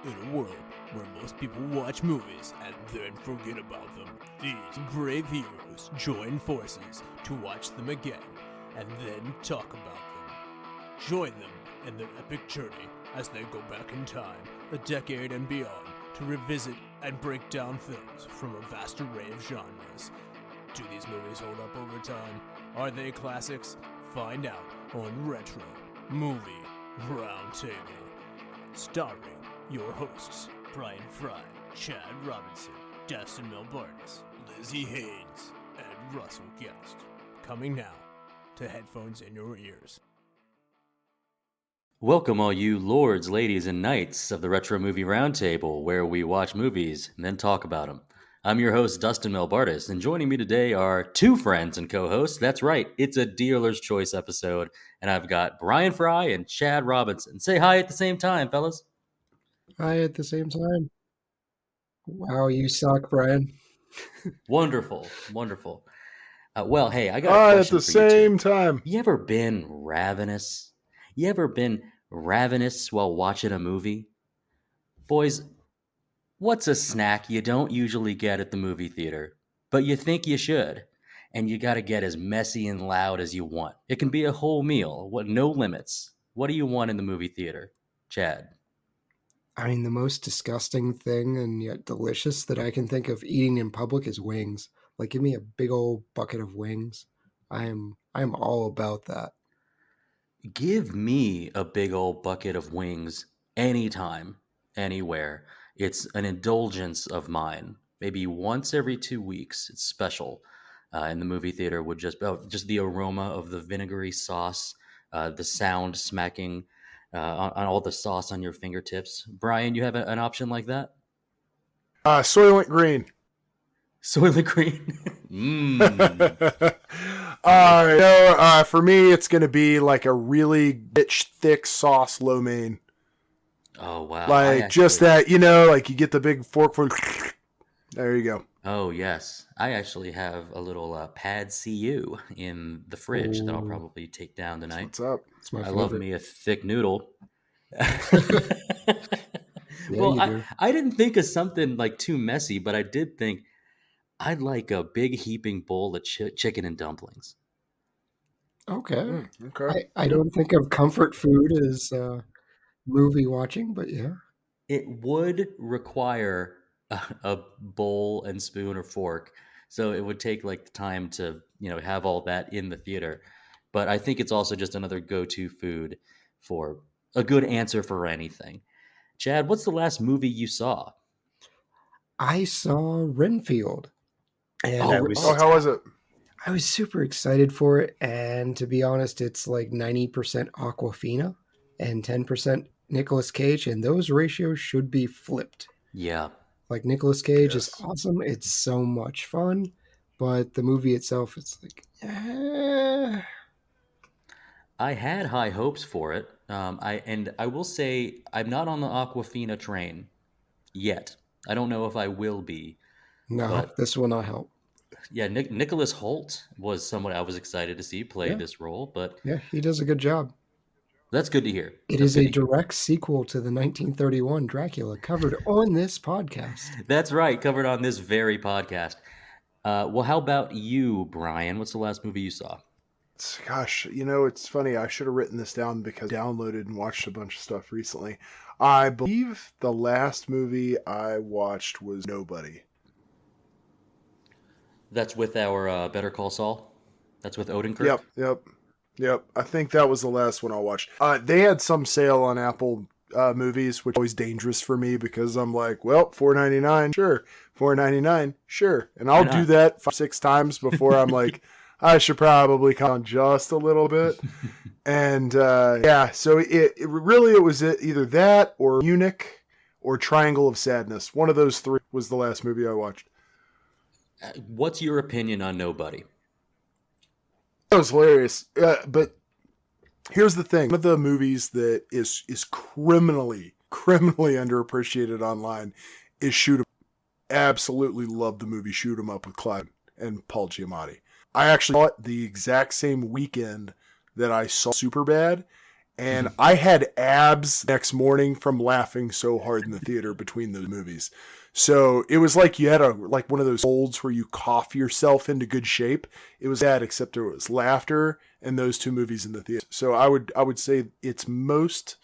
In a world where most people watch movies and then forget about them, these brave heroes join forces to watch them again and then talk about them. Join them in their epic journey as they go back in time, a decade and beyond, to revisit and break down films from a vast array of genres. Do these movies hold up over time? Are they classics? Find out on Retro Movie Roundtable. Starring your hosts, Brian Fry, Chad Robinson, Dustin Melbardis, Lizzy Haynes, and Russell Guest. Coming now to headphones in your ears. Welcome all you lords, ladies, and knights of the Retro Movie Roundtable, where we watch movies and then talk about them. I'm your host, Dustin Melbardis, and joining me today are two friends and co-hosts. That's right, it's a Dealer's Choice episode, and I've got Brian Fry and Chad Robinson. Say hi at the same time, fellas. Hi at the same time. Wow, you suck, Brian. Wonderful, wonderful. Well, hey, I got a Hi question at the for you same two. time. You ever been ravenous? You ever been ravenous while watching a movie? Boys, what's a snack you don't usually get at the movie theater, but you think you should? And you got to get as messy and loud as you want. It can be a whole meal, no limits. What do you want in the movie theater? Chad? I mean, the most disgusting thing and yet delicious that I can think of eating in public is wings. Like, give me a big old bucket of wings. I'm all about that. Give me a big old bucket of wings anytime, anywhere. It's an indulgence of mine. Maybe once every 2 weeks. It's special. In the movie theater would just the aroma of the vinegary sauce, the sound smacking on all the sauce on your fingertips. Brian, you have an option like that? Soylent Green. Soylent Green. For me, it's going to be like a really rich, thick sauce lo mein. Oh, wow. Like just that, like you get the big fork for. There you go. Oh, yes. I actually have a little Pad CU in the fridge that I'll probably take down tonight. What's up? It's my I favorite. love me a thick noodle. Yeah, Well, I didn't think of something like too messy, but I did think I'd like a big heaping bowl of chicken and dumplings. Okay. Okay. I don't think of comfort food as movie watching, but yeah. It would require a bowl and spoon or fork, so it would take like the time to have all that in the theater. But I think it's also just another go-to food for a good answer for anything. Chad, what's the last movie you saw? I saw Renfield. And how was it? I was super excited for it, and to be honest, it's like 90% Aquafina and 10% Nicolas Cage, and those ratios should be flipped. Yeah. Like, Nicolas Cage is awesome. It's so much fun, but the movie itself, it's like, I had high hopes for it. I will say I'm not on the Aquafina train yet. I don't know if I will be. No, but this will not help. Yeah, Nicholas Hoult was someone I was excited to see play this role, but yeah, he does a good job. That's good to hear. It is a direct sequel to the 1931 Dracula covered on this podcast. That's right, covered on this very podcast. Well, how about you, Brian? What's the last movie you saw? Gosh, it's funny. I should have written this down because I downloaded and watched a bunch of stuff recently. I believe the last movie I watched was Nobody. That's with our Better Call Saul? That's with Odenkirk? Yep. I think that was the last one I watched. They had some sale on Apple movies, which is always dangerous for me because I'm like, well, $4.99, sure. $4.99, sure. And I'll do that 5-6 times before I'm like, I should probably come on just a little bit. And so it was either that or Munich or Triangle of Sadness. One of those three was the last movie I watched. What's your opinion on Nobody? That was hilarious. But here's the thing. One of the movies that is criminally underappreciated online is Shoot 'em. Absolutely love the movie Shoot 'em Up with Clive and Paul Giamatti. I actually saw it the exact same weekend that I saw Superbad, And I had abs next morning from laughing so hard in the theater between the movies. So it was like you had like one of those colds where you cough yourself into good shape. It was that, except there was laughter and those two movies in the theater. So I would say the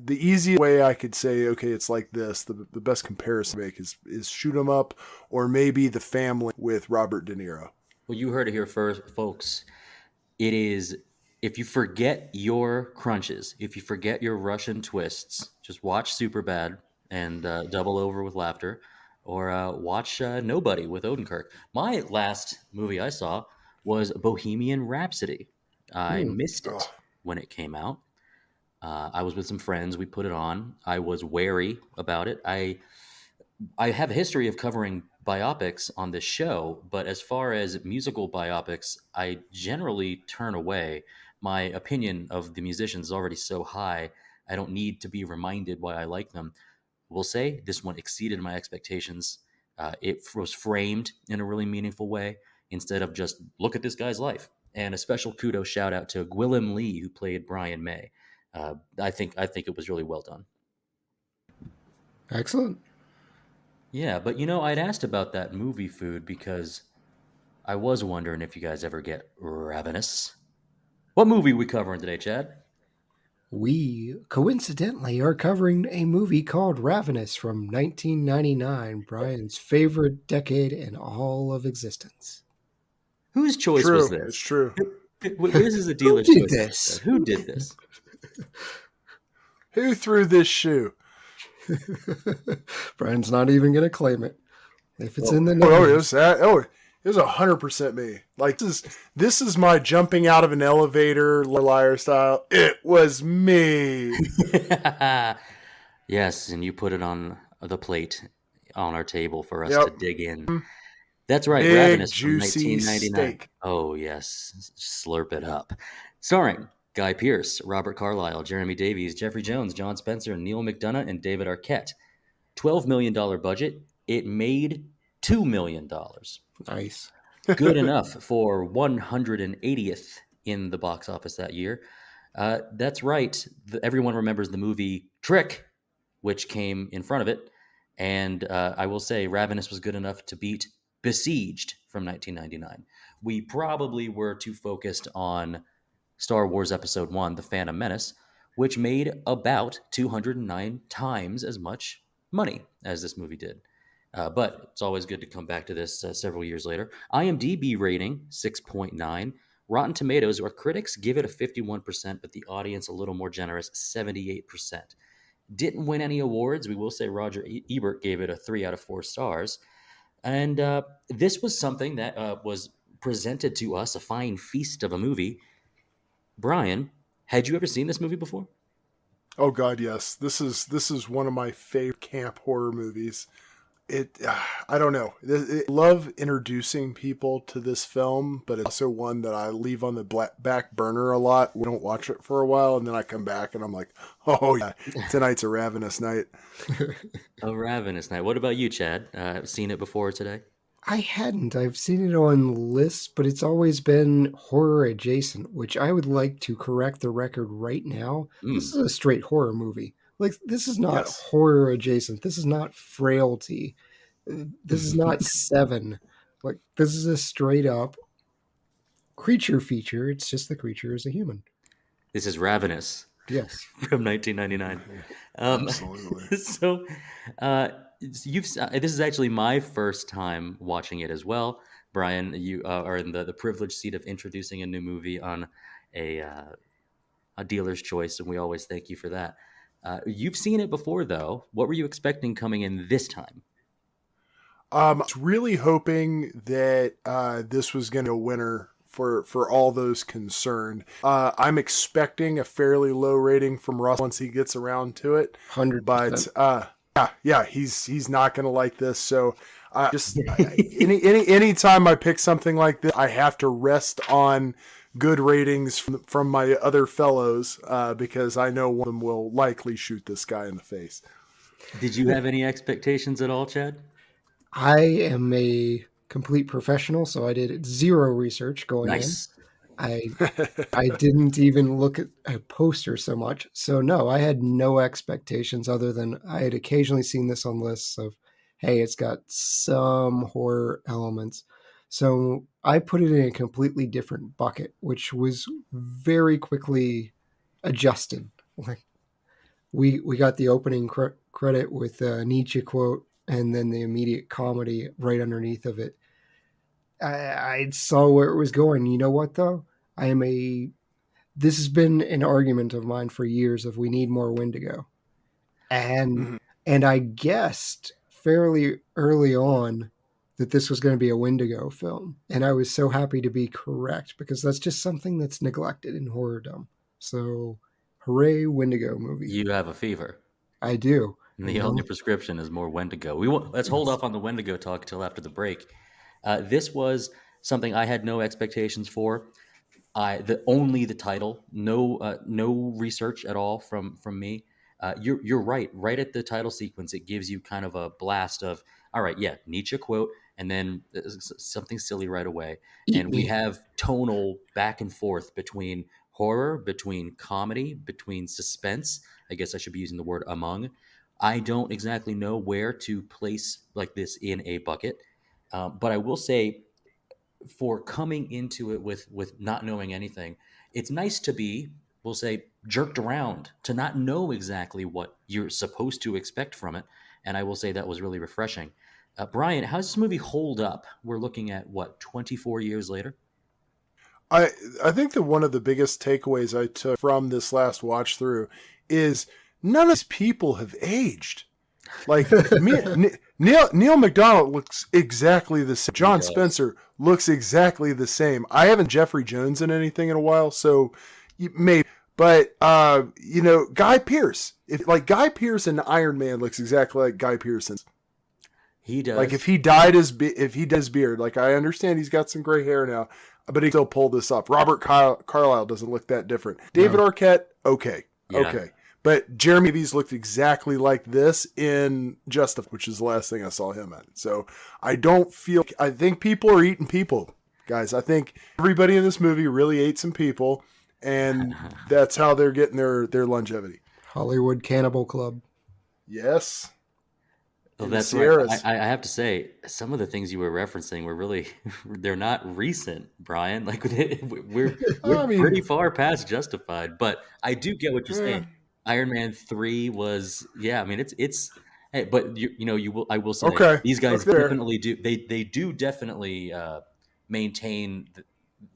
easiest way I could say, okay, it's like this. The best comparison to make is Shoot 'Em Up, or maybe The Family with Robert De Niro. Well, you heard it here first, folks. It is, if you forget your crunches, if you forget your Russian twists, just watch Superbad and double over with laughter, or watch Nobody with Odenkirk. My last movie I saw was Bohemian Rhapsody. I missed it when it came out. I was with some friends. We put it on. I was wary about it. I have a history of covering biopics on this show, but as far as musical biopics, I generally turn away. My opinion of the musicians is already so high, I don't need to be reminded why I like them. We'll say this one exceeded my expectations. It was framed in a really meaningful way instead of just look at this guy's life. And a special kudos shout out to Gwilym Lee, who played Brian May. I think it was really well done. Excellent. Yeah, but I'd asked about that movie food because I was wondering if you guys ever get ravenous. What movie are we covering today, Chad? We coincidentally are covering a movie called Ravenous from 1999, Brian's favorite decade in all of existence. Whose choice True, was this? it's true. This is a dealer's Who did choice. this? Who did this? Who threw this shoe? Brian's not even going to claim it. If it's in the Oh, it name. was that. Oh, it was 100% me. Like this is my jumping out of an elevator, liar style. It was me. Yes, and you put it on the plate on our table for us Yep. to dig in. That's right, Big, Ravenous from juicy 1999. steak. Oh, yes. Slurp it up. Starring Guy Pearce, Robert Carlyle, Jeremy Davies, Jeffrey Jones, John Spencer, Neal McDonough, and David Arquette. $12 million budget. It made $2 million. Nice. Good enough for 180th in the box office that year. That's right. Everyone remembers the movie Trick, which came in front of it. And I will say Ravenous was good enough to beat Besieged from 1999. We probably were too focused on Star Wars Episode 1, The Phantom Menace, which made about 209 times as much money as this movie did. But it's always good to come back to this several years later. IMDb rating, 6.9. Rotten Tomatoes, where critics give it a 51%, but the audience a little more generous, 78%. Didn't win any awards. We will say Roger Ebert gave it a 3 out of 4 stars. And this was something that was presented to us, a fine feast of a movie. Brian, had you ever seen this movie before? Oh God, yes. This is one of my favorite camp horror movies. I don't know. I love introducing people to this film, but it's also one that I leave on the back burner a lot. We don't watch it for a while, and then I come back and I'm like, oh yeah, tonight's a ravenous night. A ravenous night. What about you, Chad? Seen it before today? I hadn't. I've seen it on lists, but it's always been horror adjacent, which I would like to correct the record right now. This is a straight horror movie. Like, this is not horror adjacent. This is not Frailty. This is not Seven. Like, this is a straight up creature feature. It's just the creature is a human. This is Ravenous. Yes. From 1999. Absolutely. So, this is actually my first time watching it as well. Brian, you are in the privileged seat of introducing a new movie on a dealer's choice, and we always thank you for that. You've seen it before, though. What were you expecting coming in this time? I was really hoping that this was going to be a winner for all those concerned. I'm expecting a fairly low rating from Russ once he gets around to it. 100%. But yeah, he's not going to like this. So any time I pick something like this, I have to rest on good ratings from my other fellows because I know one of them will likely shoot this guy in the face. Did you have any expectations at all, Chad? I am a complete professional, so I did zero research going in. I I didn't even look at a poster so much. So no, I had no expectations other than I had occasionally seen this on lists of, hey, it's got some horror elements. So I put it in a completely different bucket, which was very quickly adjusted. Like we got the opening credit with a Nietzsche quote, and then the immediate comedy right underneath of it. I saw where it was going. You know what though? I am a this has been an argument of mine for years of we need more Wendigo. And Mhm. and I guessed fairly early on that this was going to be a Wendigo film. And I was so happy to be correct because that's just something that's neglected in horrordom. So hooray, Wendigo movie. You have a fever. I do. And You the only know? prescription is more Wendigo. Let's hold Yes. off on the Wendigo talk till after the break. This was something I had no expectations for. Only the title, no research at all from me. You're right. Right at the title sequence, it gives you kind of a blast of, all right, yeah, Nietzsche quote, and then something silly right away. Eat And we me. have tonal back and forth between horror, between comedy, between suspense. I guess I should be using the word among. I don't exactly know where to place like this in a bucket, but I will say for coming into it with not knowing anything, it's nice to be, we'll say, jerked around to not know exactly what you're supposed to expect from it. And I will say that was really refreshing. Brian, how does this movie hold up? We're looking at what, 24 years later? I I think that one of the biggest takeaways I took from this last watch through is none of these people have aged. Like Neal McDonough looks exactly the same. He John does. Spencer looks exactly the same. I haven't Jeffrey Jones in anything in a while, so maybe. But Guy Pearce. If like Guy Pearce in Iron Man looks exactly like Guy Pearson's. He Like does. if he does beard, like I understand he's got some gray hair now, but he still pulled this up. Robert Carlyle doesn't look that different. David No. Arquette, okay, Yeah. okay. But Jeremy Davies looked exactly like this in Justify, which is the last thing I saw him in. So I don't feel. I think people are eating people, guys. I think everybody in this movie really ate some people, and that's how they're getting their longevity. Hollywood Cannibal Club. Yes, Well, in the that's right. Sierras. I have to say, some of the things you were referencing were really, they're not recent, Brian. Like we're I pretty mean, far past Justified, but I do get what you're eh, saying. Iron Man 3 was, yeah. I mean, it's. Hey, but you will. I will say okay, these guys okay, there. definitely do. They do definitely maintain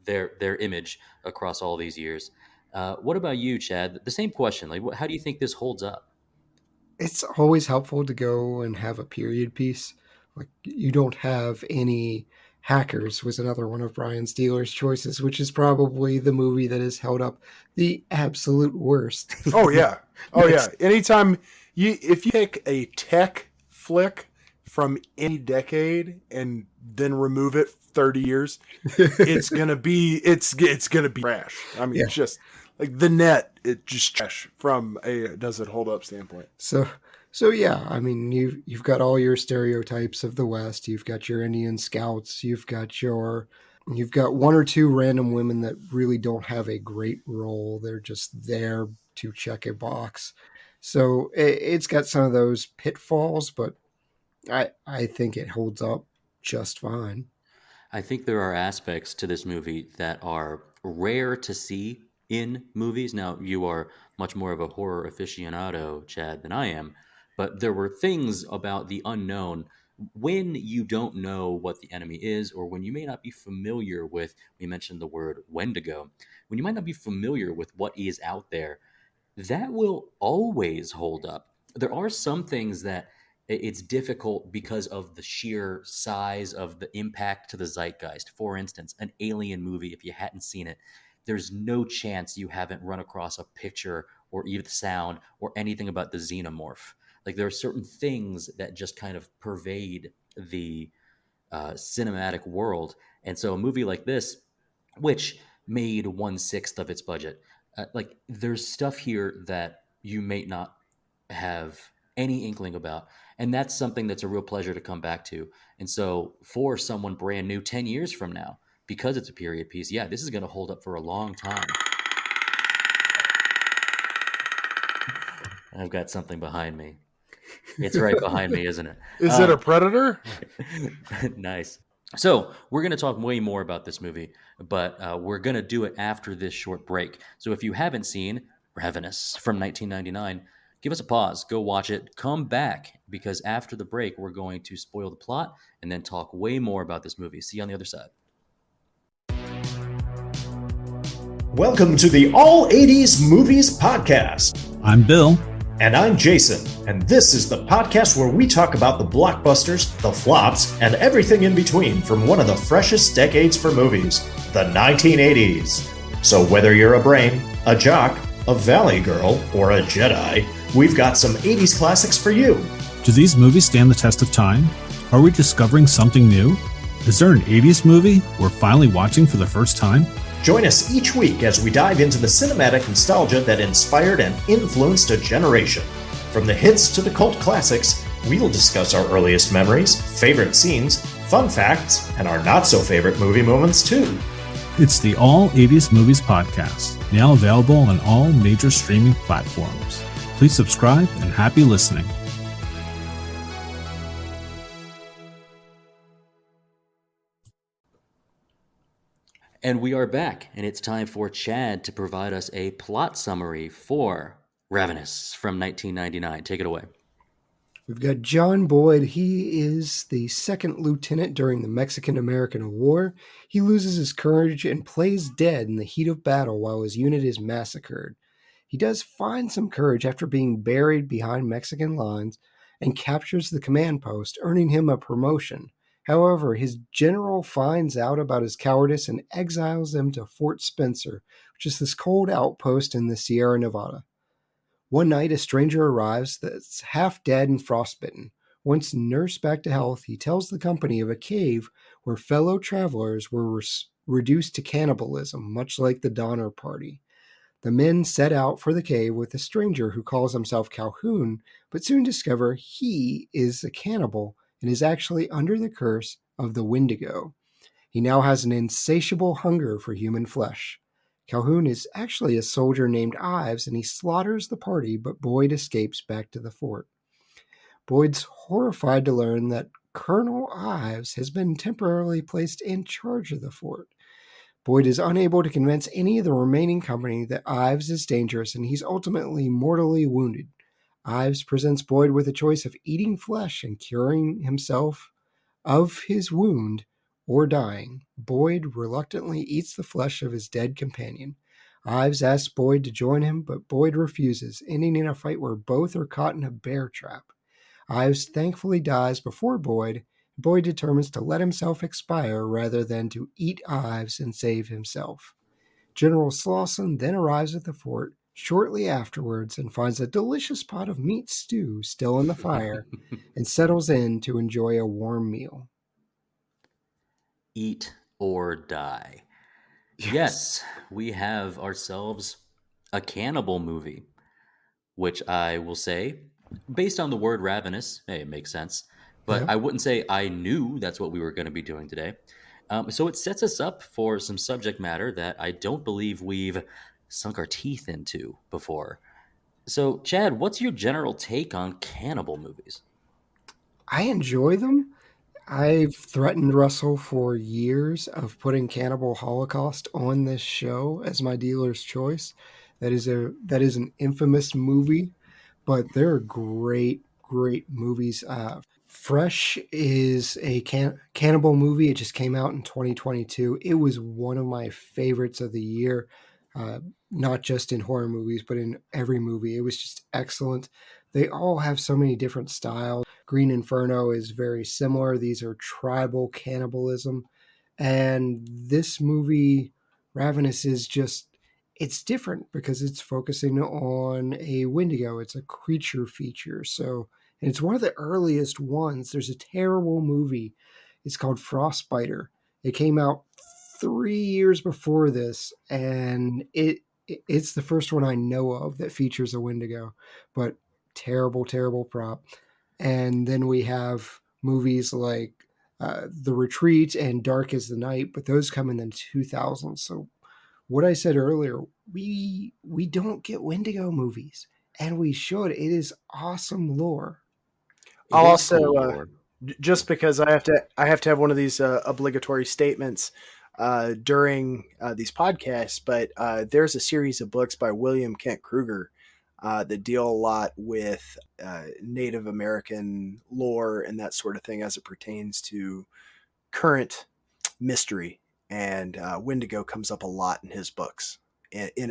their image across all these years. What about you, Chad? The same question. Like, how do you think this holds up? It's always helpful to go and have a period piece. Like you don't have any Hackers was another one of Brian's dealer's choices, which is probably the movie that has held up the absolute worst. Oh yeah. Oh yeah. Next, Anytime if you pick a tech flick from any decade and then remove it 30 years, it's gonna be trash. I mean, yeah. just like the net, it just trash from a does it hold up standpoint. So so yeah, I mean you've got all your stereotypes of the West. You've got your Indian scouts. You've got one or two random women that really don't have a great role. They're just there to check a box. So it's got some of those pitfalls, but I think it holds up just fine. I think there are aspects to this movie that are rare to see in movies. Now, you are much more of a horror aficionado, Chad, than I am, but there were things about the unknown when you don't know what the enemy is, or when you may not be familiar with, we mentioned the word Wendigo, when you might not be familiar with what is out there, that will always hold up. There are some things that it's difficult because of the sheer size of the impact to the zeitgeist. For instance, an alien movie, if you hadn't seen it, there's no chance you haven't run across a picture or even sound or anything about the xenomorph. Like there are certain things that just kind of pervade the cinematic world. And so a movie like this, which made 1/6 of its budget, like there's stuff here that you may not have any inkling about. And that's something that's a real pleasure to come back to. And so for someone brand new 10 years from now because it's a period piece, yeah, this is going to hold up for a long time. I've got something behind me. It's right behind me, isn't it? Is it a Predator? Nice. So we're going to talk way more about this movie, but we're going to do it after this short break. So if you haven't seen Ravenous from 1999, give us a pause, go watch it, come back, because after the break, we're going to spoil the plot and then talk way more about this movie. See you on the other side. Welcome to the All 80s Movies Podcast. I'm Bill. And I'm Jason. And this is the podcast where we talk about the blockbusters, the flops, and everything in between from one of the freshest decades for movies, the 1980s. So whether you're a brain, a jock, a valley girl, or a Jedi, we've got some 80s classics for you. Do these movies stand the test of time? Are we discovering something new? Is there an 80s movie we're finally watching for the first time? Join us each week as we dive into the cinematic nostalgia that inspired and influenced a generation. From the hits to the cult classics, we'll discuss our earliest memories, favorite scenes, fun facts, and our not-so-favorite movie moments, too. It's the All 80s Movies Podcast, now available on all major streaming platforms. Please subscribe and happy listening. And we are back, and it's time for Chad to provide us a plot summary for Ravenous from 1999. Take it away. We've got John Boyd. He is the second lieutenant during the Mexican-American War. He loses his courage and plays dead in the heat of battle while his unit is massacred. He does find some courage after being buried behind Mexican lines and captures the command post, earning him a promotion. However, his general finds out about his cowardice and exiles him to Fort Spencer, which is this cold outpost in the Sierra Nevada. One night, a stranger arrives that's half dead and frostbitten. Once nursed back to health, he tells the company of a cave where fellow travelers were reduced to cannibalism, much like the Donner Party. The men set out for the cave with a stranger who calls himself Calhoun, but soon discover he is a cannibal and is actually under the curse of the Wendigo. He now has an insatiable hunger for human flesh. Calhoun is actually a soldier named Ives, and he slaughters the party, but Boyd escapes back to the fort. Boyd's horrified to learn that Colonel Ives has been temporarily placed in charge of the fort. Boyd is unable to convince any of the remaining company that Ives is dangerous, and he's ultimately mortally wounded. Ives presents Boyd with a choice of eating flesh and curing himself of his wound, or dying. Boyd reluctantly eats the flesh of his dead companion. Ives asks Boyd to join him, but Boyd refuses, ending in a fight where both are caught in a bear trap. Ives thankfully dies before Boyd. Boyd determines to let himself expire rather than to eat Ives and save himself. General Slauson then arrives at the fort shortly afterwards and finds a delicious pot of meat stew still in the fire and settles in to enjoy a warm meal. Eat or die. Yes, we have ourselves a cannibal movie, which I will say, based on the word ravenous, hey, it makes sense, but Yep. I wouldn't say I knew that's what we were going to be doing today. So it sets us up for some subject matter that I don't believe we've sunk our teeth into before. So, Chad, what's your general take on cannibal movies? I enjoy them. I've threatened Russell for years of putting Cannibal Holocaust on this show as my dealer's choice. That is an infamous movie, but they're great movies. Fresh is a cannibal movie. It just came out in 2022. It was one of my favorites of the year, not just in horror movies, but in every movie. It was just excellent. They all have so many different styles. Green Inferno is very similar. These are tribal cannibalism. And this movie, Ravenous, is just, it's different because it's focusing on a Wendigo. It's a creature feature. So, and it's one of the earliest ones. There's a terrible movie. It's called Frostbiter. It came out 3 years before this, and it's the first one I know of that features a Wendigo. But terrible prop. And then we have movies like The Retreat and Dark as the Night, but those come in the 2000s. So what I said earlier, we don't get Wendigo movies, and we should. It is awesome lore. I'll It is also cool lore. just because I have to have one of these obligatory statements during these podcasts, but there's a series of books by William Kent Kruger that deal a lot with Native American lore and that sort of thing as it pertains to current mystery. And Wendigo comes up a lot in his books,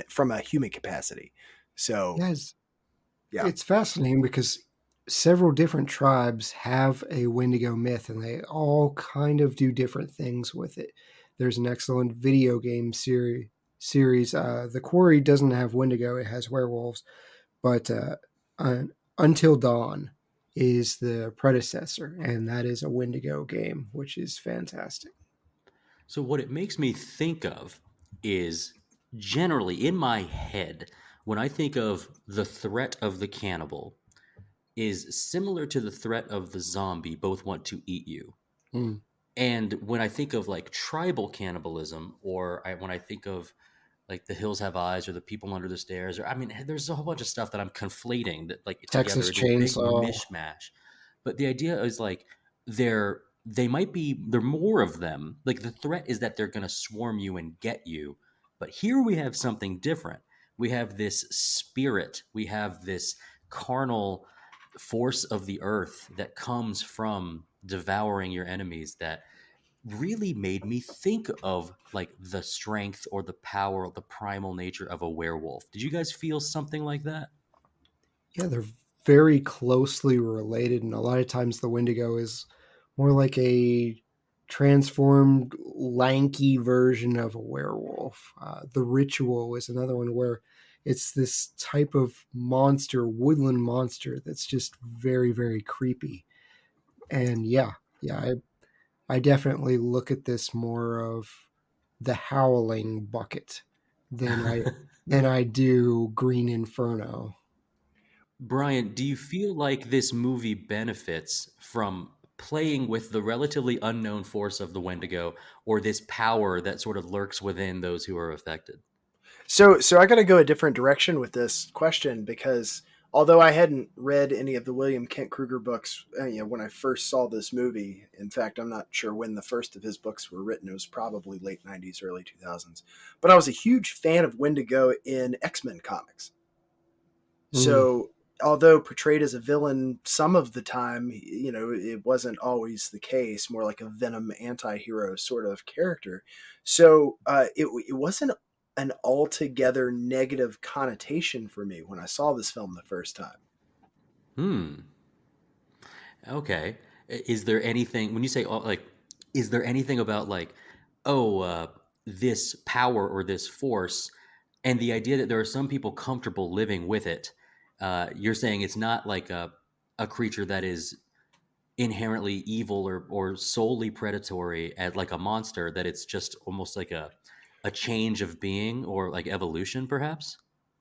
from a human capacity. So Yes, yeah, it's fascinating because several different tribes have a Wendigo myth, and they all kind of do different things with it. There's an excellent video game series. The Quarry doesn't have Wendigo; it has werewolves, but Until Dawn is the predecessor, and that is a Wendigo game, which is fantastic. So what it makes me think of is generally in my head when I think of the threat of the cannibal is similar to the threat of the zombie. Both want to eat you. Mm. And when I think of like tribal cannibalism, when I think of like The Hills Have Eyes or The People Under the Stairs, or I mean, there's a whole bunch of stuff that I'm conflating that like Texas together into a big Chainsaw. mishmash. But the idea is like they're more of them. Like the threat is that they're going to swarm you and get you. But here we have something different. We have this spirit. We have this carnal force of the earth that comes from devouring your enemies that really made me think of like the strength or the power, the primal nature of a werewolf. Did you guys feel something like that? Yeah, they're very closely related, and a lot of times the Wendigo is more like a transformed, lanky version of a werewolf. The Ritual is another one where it's this type of monster, woodland monster, that's just very, very creepy. And I definitely look at this more of the Howling bucket than I do Green Inferno. Brian, do you feel like this movie benefits from playing with the relatively unknown force of the Wendigo or this power that sort of lurks within those who are affected? so I got to go a different direction with this question, because although I hadn't read any of the William Kent Kruger books, when I first saw this movie, in fact, I'm not sure when the first of his books were written. It was probably late 90s, early 2000s. But I was a huge fan of Wendigo in X-Men comics. Mm. So although portrayed as a villain some of the time, it wasn't always the case, more like a Venom anti-hero sort of character. So it wasn't an altogether negative connotation for me when I saw this film the first time. Okay. Is there anything when you say like is there anything about like this power or this force and the idea that there are some people comfortable living with it? You're saying it's not like a creature that is inherently evil or solely predatory at like a monster, that it's just almost like a change of being or like evolution perhaps?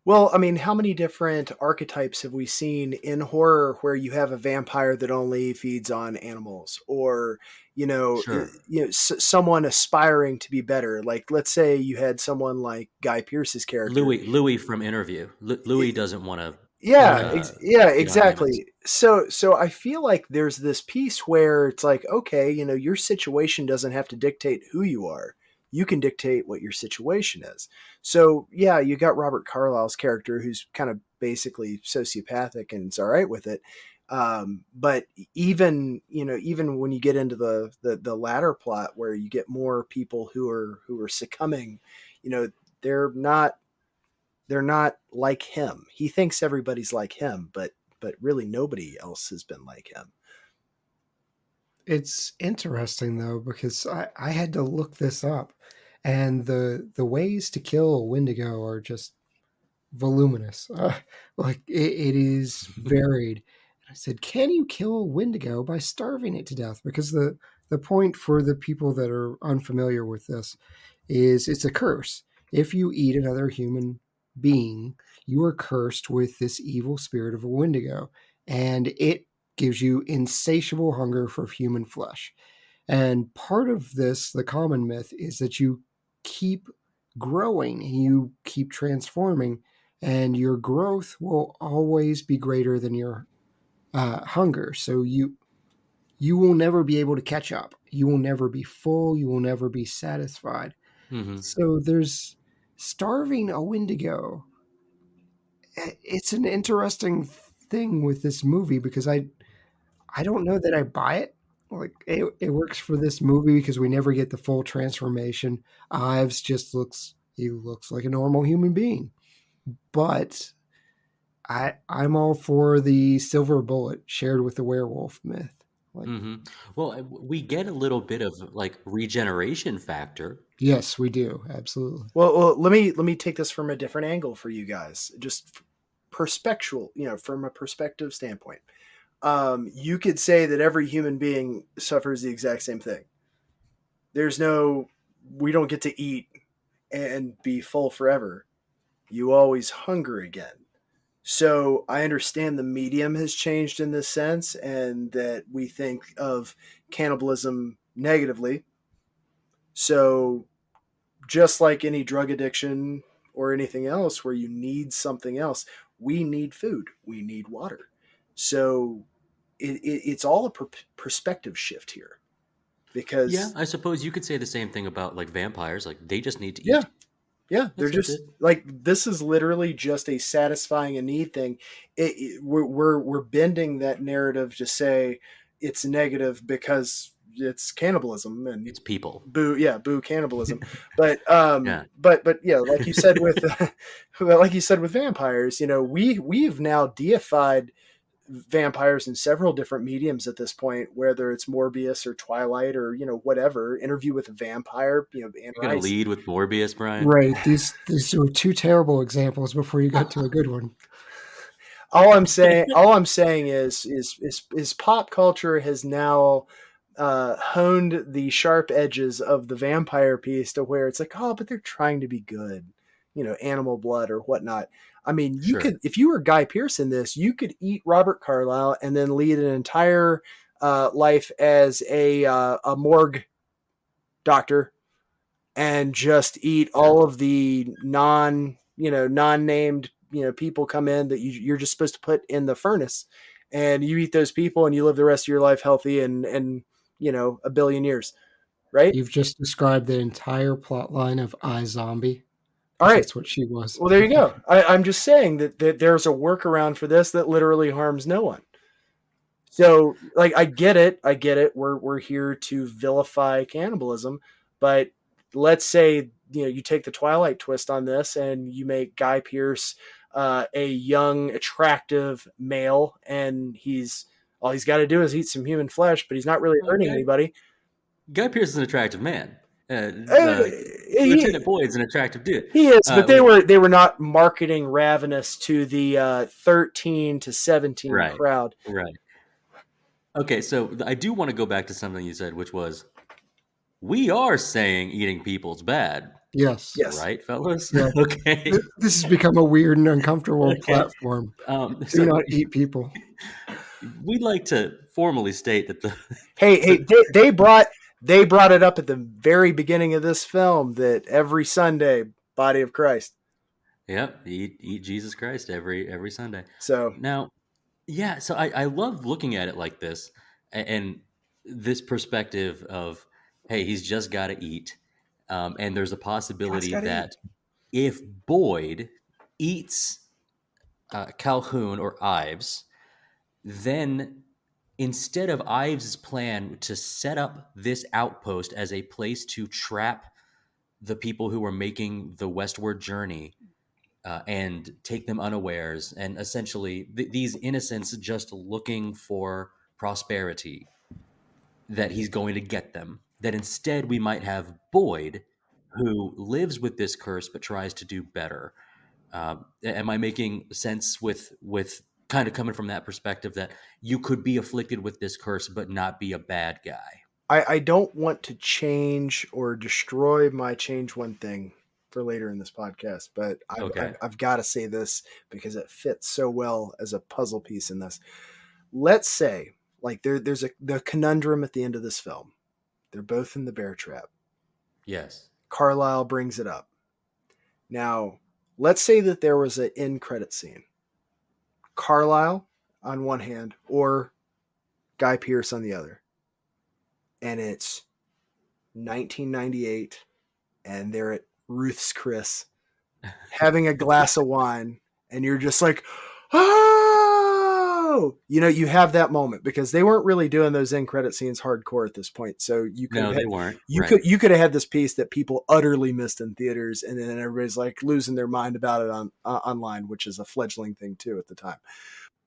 Well, I mean, how many different archetypes have we seen in horror where you have a vampire that only feeds on animals, or Sure. someone aspiring to be better? Like, let's say you had someone like Guy Pearce's character. Louis from Interview. Louis doesn't want to Yeah, uh, yeah, feed on humans. exactly. So I feel like there's this piece where it's like, okay, your situation doesn't have to dictate who you are. You can dictate what your situation is. So yeah, you got Robert Carlyle's character who's kind of basically sociopathic and is all right with it. But even when you get into the latter plot where you get more people who are succumbing, you know, they're not they're not like him. He thinks everybody's like him, but really nobody else has been like him. It's interesting though, because I had to look this up, and the ways to kill a Wendigo are just voluminous. Like it is varied. And I said, can you kill a Wendigo by starving it to death? Because the point for the people that are unfamiliar with this is it's a curse. If you eat another human being, you are cursed with this evil spirit of a Wendigo, and it gives you insatiable hunger for human flesh. And part of this, the common myth, is that you keep growing and you keep transforming, and your growth will always be greater than your hunger. So you will never be able to catch up. You will never be full. You will never be satisfied. Mm-hmm. So there's starving a Wendigo. It's an interesting thing with this movie because I don't know that I buy it. Like it works for this movie because we never get the full transformation. Ives just looks like a normal human being. But I'm all for the silver bullet shared with the werewolf myth. Like, Mm-hmm. Well, we get a little bit of like regeneration factor. yes, we do. Absolutely. Well, let me take this from a different angle for you guys. Just perspectual, from a perspective standpoint. You could say that every human being suffers the exact same thing. We don't get to eat and be full forever. You always hunger again. So I understand the medium has changed in this sense, and that we think of cannibalism negatively. So just like any drug addiction or anything else where you need something else, we need food, we need water. So it's all a perspective shift here, because Yeah, I suppose you could say the same thing about like vampires. Like they just need to eat. yeah, they're That's just it. like, this is literally just a satisfying a need thing. We're bending that narrative to say it's negative because it's cannibalism and It's people. boo cannibalism. But Yeah. but yeah, like you said with vampires, we've now deified vampires in several different mediums at this point, whether it's Morbius or Twilight or whatever. Interview with a Vampire, Anne You're gonna Rice. lead with Morbius, Brian. Right. These were two terrible examples before you got to a good one. All I'm saying is pop culture has now honed the sharp edges of the vampire piece to where it's like, oh, but they're trying to be good, animal blood or whatnot. I mean, you Sure. could, if you were Guy Pearce in this, you could eat Robert Carlyle and then lead an entire life as a morgue doctor, and just eat all of the non-named people come in that you're just supposed to put in the furnace, and you eat those people and you live the rest of your life healthy and a billion years, right? You've just described the entire plot line of iZombie. All right. That's what she was. Well, there you go. I'm just saying that there's a workaround for this that literally harms no one. So, like, I get it. We're here to vilify cannibalism, but let's say you take the Twilight twist on this, and you make Guy Pearce a young, attractive male, and all he's got to do is eat some human flesh, but he's not really hurting anybody. Guy Pearce is an attractive man. Lieutenant Boyd's an attractive dude. He is, but they were not marketing Ravenous to the 13 to 17 crowd. Right. Okay, so I do want to go back to something you said, which was, we are saying eating people's bad. Yes. Right, fellas? Yeah. Okay. This has become a weird and uncomfortable platform. So not eat people. We'd like to formally state that they brought it up at the very beginning of this film that every Sunday, body of Christ. Yep, eat Jesus Christ every Sunday. So now, yeah, so I love looking at it like this, and this perspective of, hey, he's just got to eat, and there's a possibility that if Boyd eats Calhoun or Ives, then instead of Ives' plan to set up this outpost as a place to trap the people who are making the westward journey and take them unawares, and essentially these innocents just looking for prosperity, that he's going to get them, that instead we might have Boyd, who lives with this curse but tries to do better. Am I making sense with kind of coming from that perspective that you could be afflicted with this curse but not be a bad guy? I don't want to change or destroy my change one thing for later in this podcast, but I've got to say this because it fits so well as a puzzle piece in this. Let's say, like, there's the conundrum at the end of this film. They're both in the bear trap. Yes. Carlyle brings it up. Now, let's say that there was an end credit scene. Carlyle on one hand, or Guy Pearce on the other. And it's 1998, and they're at Ruth's Chris having a glass of wine, and you're just like, oh, you have that moment, because they weren't really doing those end credit scenes hardcore at this point. So you could they weren't. You could have had this piece that people utterly missed in theaters, and then everybody's like losing their mind about it on online, which is a fledgling thing too at the time.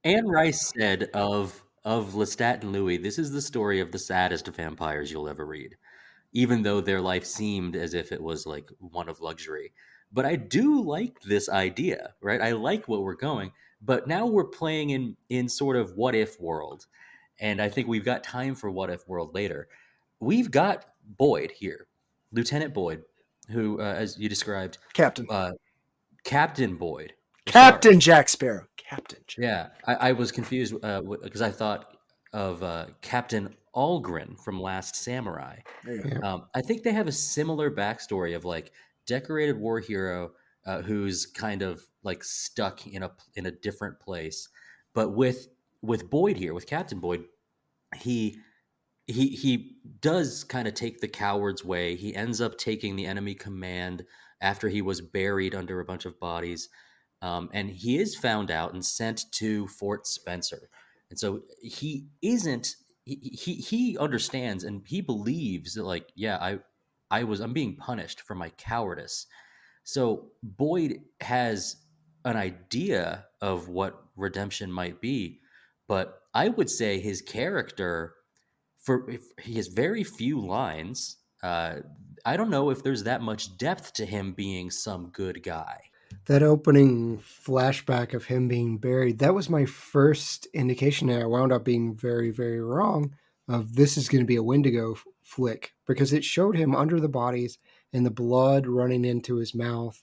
Anne Rice said of Lestat and Louis, this is the story of the saddest vampires you'll ever read, even though their life seemed as if it was like one of luxury. But I do like this idea, right? I like what we're going, but now we're playing in sort of what if world. And I think we've got time for what if world later. We've got Boyd here, Lieutenant Boyd, who, as you described, Captain Boyd. Captain Sorry. Jack Sparrow. Captain Jack. Yeah, I was confused because I thought of Captain Algren from Last Samurai. I think they have a similar backstory of like decorated war hero who's kind of like stuck in a different place. But with Boyd here, with Captain Boyd, he does kind of take the coward's way. He ends up taking the enemy command after he was buried under a bunch of bodies. And he is found out and sent to Fort Spencer. And so he understands and he believes that, like, yeah, I'm being punished for my cowardice. So Boyd has an idea of what redemption might be, but I would say his character, he has very few lines. I don't know if there's that much depth to him being some good guy. That opening flashback of him being buried, that was my first indication, and I wound up being very, very wrong, of this is going to be a Wendigo flick, because it showed him under the bodies and the blood running into his mouth.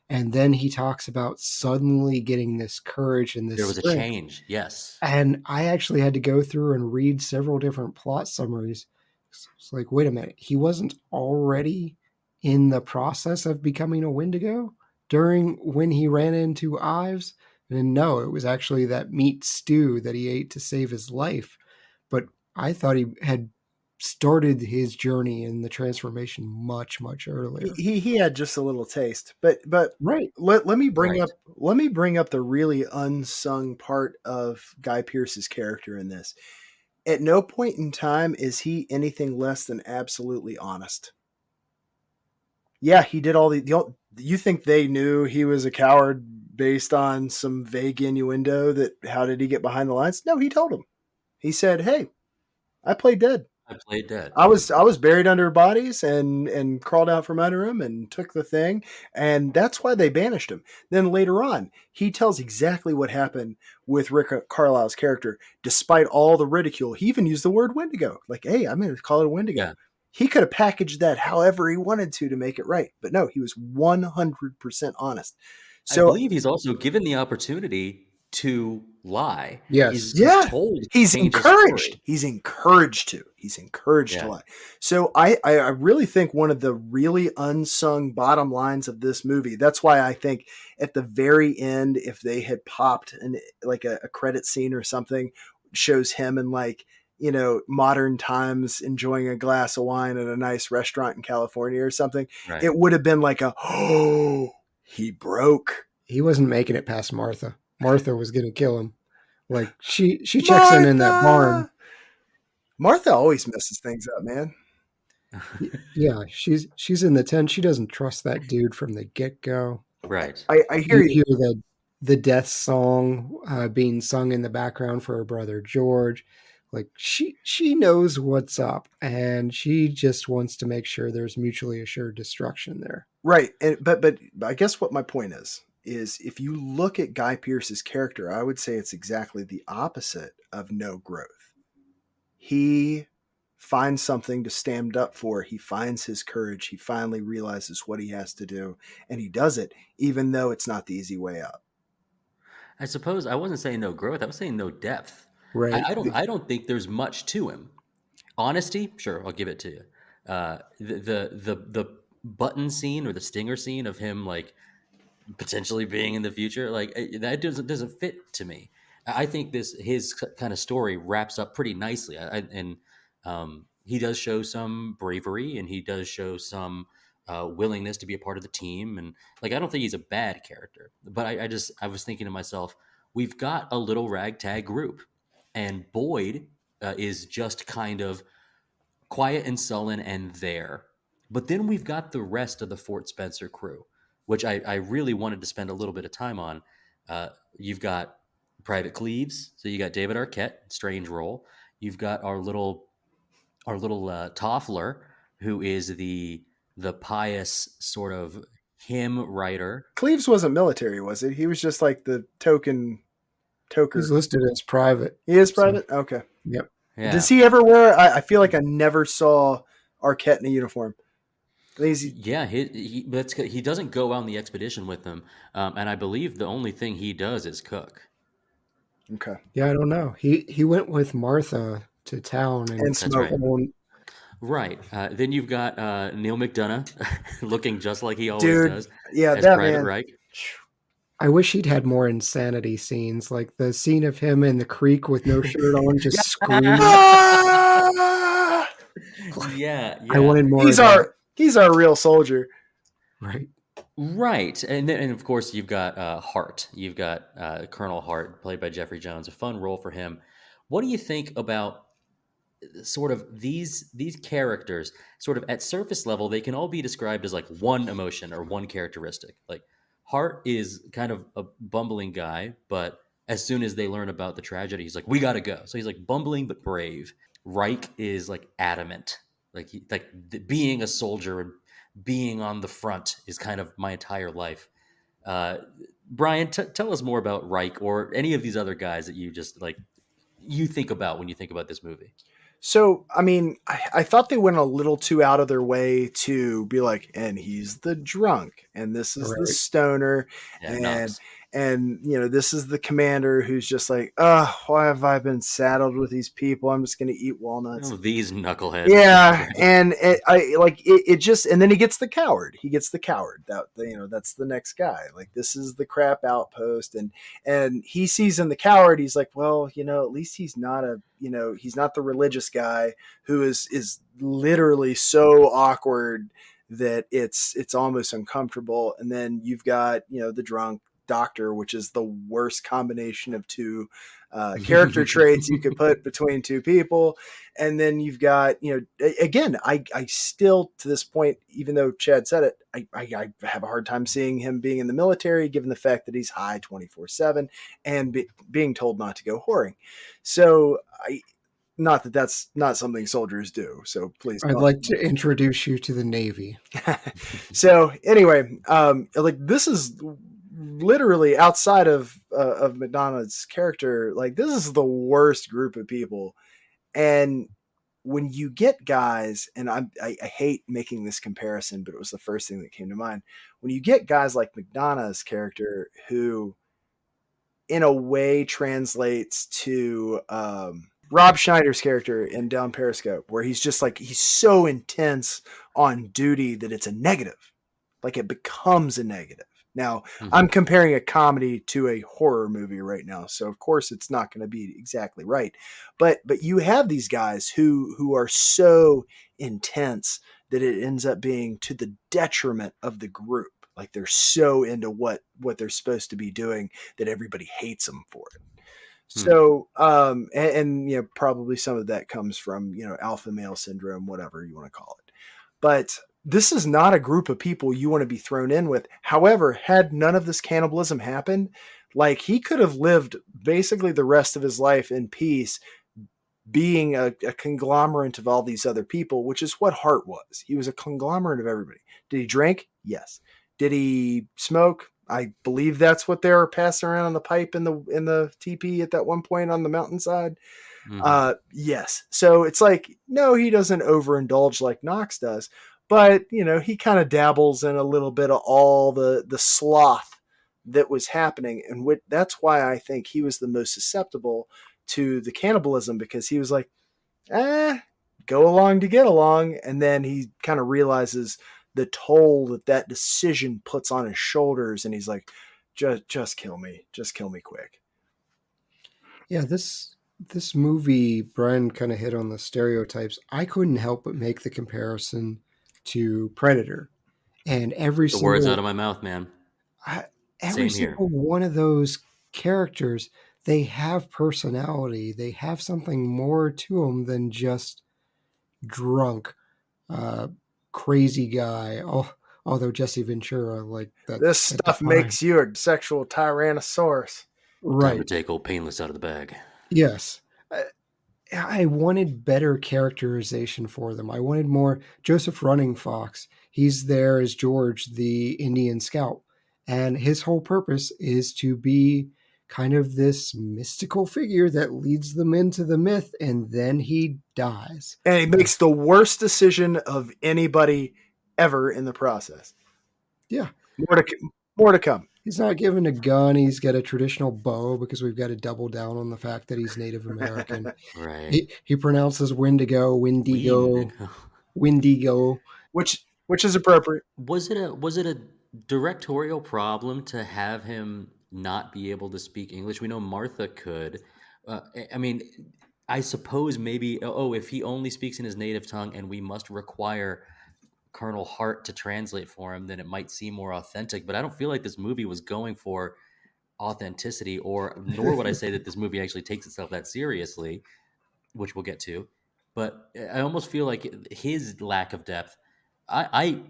And then he talks about suddenly getting this courage and this There was strength. A change, yes. And I actually had to go through and read several different plot summaries. It's like, wait a minute, he wasn't already in the process of becoming a Wendigo when he ran into Ives? And no, it was actually that meat stew that he ate to save his life. But I thought he had started his journey in the transformation much, much earlier. He had just a little taste, but right. Let me bring up the really unsung part of Guy Pearce's character in this. At no point in time is he anything less than absolutely honest. Yeah, he did all you think they knew he was a coward based on some vague innuendo that how did he get behind the lines? No, he told him. He said, "Hey, I played dead. I was buried under bodies and crawled out from under him and took the thing, and that's why they banished him." Then later on, he tells exactly what happened with Rick Carlisle's character, despite all the ridicule. He even used the word Wendigo. Like, "Hey, I'm going to call it a Wendigo." Yeah. He could have packaged that however he wanted to make it right, but no, he was 100% honest. So I believe he's also given the opportunity to lie. Yes. He's encouraged. He's encouraged to lie. So I really think one of the really unsung bottom lines of this movie, that's why I think at the very end, if they had popped like a credit scene or something, shows him in like, modern times enjoying a glass of wine at a nice restaurant in California or something, right. It would have been like he broke. He wasn't making it past Martha. Martha was going to kill him. Like she checks in that barn. Martha always messes things up, man. Yeah, she's in the tent. She doesn't trust that dude from the get-go. Right. I hear the death song being sung in the background for her brother George. Like she knows what's up, and she just wants to make sure there's mutually assured destruction there. Right. But I guess what my point is if you look at Guy Pearce's character, I would say it's exactly the opposite of no growth. He finds something to stand up for. He finds his courage. He finally realizes what he has to do, and he does it, even though it's not the easy way up. I suppose I wasn't saying no growth. I was saying no depth. Right. I don't think there's much to him. Honesty, sure, I'll give it to you. The button scene or the stinger scene of him like potentially being in the future, like that doesn't fit to me. I think his kind of story wraps up pretty nicely, and he does show some bravery, and he does show some willingness to be a part of the team, and like I don't think he's a bad character, but I was thinking to myself, we've got a little ragtag group, and Boyd is just kind of quiet and sullen and there. But then we've got the rest of the Fort Spencer crew, which I really wanted to spend a little bit of time on. You've got Private Cleaves, so you got David Arquette, strange role. You've got our little Toffler, who is the pious sort of hymn writer. Cleaves wasn't military, was it? He was just like the toker. He's listed as private. He is private? Okay. Yep. Yeah. Does he ever wear? I feel like I never saw Arquette in a uniform. Yeah, he doesn't go on the expedition with them, and I believe the only thing he does is cook. Okay. Yeah, I don't know. He went with Martha to town and smoke. Right. Then you've got Neal McDonough looking just like he always does. Yeah, as that Private man. Reich. I wish he'd had more insanity scenes, like the scene of him in the creek with no shirt on, just screaming. Yeah. I wanted more. He's our real soldier. Right. And of course you've got Hart. You've got Colonel Hart, played by Jeffrey Jones. A fun role for him. What do you think about sort of these characters? Sort of at surface level, they can all be described as like one emotion or one characteristic. Like Hart is kind of a bumbling guy, but as soon as they learn about the tragedy, he's like, we got to go. So he's like bumbling but brave. Reich is like adamant. Being a soldier and being on the front is kind of my entire life. Brian, tell us more about Reich or any of these other guys that you just like you think about when you think about this movie. So, I mean, I thought they went a little too out of their way to be like, and he's the drunk, and this is the stoner, and you know, this is the commander who's just like, oh, why have I been saddled with these people? I'm just going to eat walnuts. Oh, these knuckleheads. Yeah, and it just, and then he gets the coward. He gets the coward. That's the next guy. Like, this is the crap outpost, and he sees in the coward. He's like, well, at least he's not he's not the religious guy who is literally so awkward that it's almost uncomfortable. And then you've got the drunk doctor, which is the worst combination of two character traits you could put between two people. And then you've got again, I still to this point, even though Chad said it, I have a hard time seeing him being in the military, given the fact that he's high 24/7 and being told not to go whoring. So not that that's not something soldiers do. So please, I'd like to introduce you to the Navy. So anyway, this is literally outside of McDonough's character. Like, this is the worst group of people. And when you get guys, and I hate making this comparison, but it was the first thing that came to mind. When you get guys like McDonough's character, who in a way translates to Rob Schneider's character in Down Periscope, where he's just like, he's so intense on duty that it's a negative. Like, it becomes a negative. Now, I'm comparing a comedy to a horror movie right now, so of course it's not going to be exactly right. But you have these guys who are so intense that it ends up being to the detriment of the group. Like, they're so into what they're supposed to be doing that everybody hates them for it. So, and probably some of that comes from, alpha male syndrome, whatever you want to call it. But this is not a group of people you want to be thrown in with. However, had none of this cannibalism happened, like, he could have lived basically the rest of his life in peace, being a conglomerate of all these other people, which is what Hart was. He was a conglomerate of everybody. Did he drink? Yes. Did he smoke? I believe that's what they were passing around on the pipe in the teepee at that one point on the mountainside. Yes. So it's like, no, he doesn't overindulge like Knox does, but he kind of dabbles in a little bit of all the sloth that was happening. And that's why I think he was the most susceptible to the cannibalism, because he was like, go along to get along. And then he kind of realizes the toll that decision puts on his shoulders. And he's like, just kill me. Just kill me quick. Yeah, this movie, Brian kind of hit on the stereotypes. I couldn't help but make the comparison to Predator. And every The words out single of my mouth, man. every Same here. single one of those characters, they have personality. They have something more to them than just drunk, crazy guy. Oh, although Jesse Ventura, like that. This stuff makes you a sexual tyrannosaurus. Right. Time to take old Painless out of the bag. Yes. I wanted better characterization for them. I wanted more. Joseph Runningfox, he's there as George, the Indian scout. And his whole purpose is to be kind of this mystical figure that leads them into the myth, and then he dies. And he makes the worst decision of anybody ever in the process. Yeah. More to come. He's not given a gun. He's got a traditional bow because we've got to double down on the fact that he's Native American. Right. He pronounces Wendigo, Wendigo. Which is appropriate. Was it a directorial problem to have him not be able to speak English? We know Martha could. I mean, I suppose maybe, if he only speaks in his native tongue and we must require Colonel Hart to translate for him, then it might seem more authentic. But I don't feel like this movie was going for authenticity, nor would I say that this movie actually takes itself that seriously, which we'll get to. But I almost feel like his lack of depth, I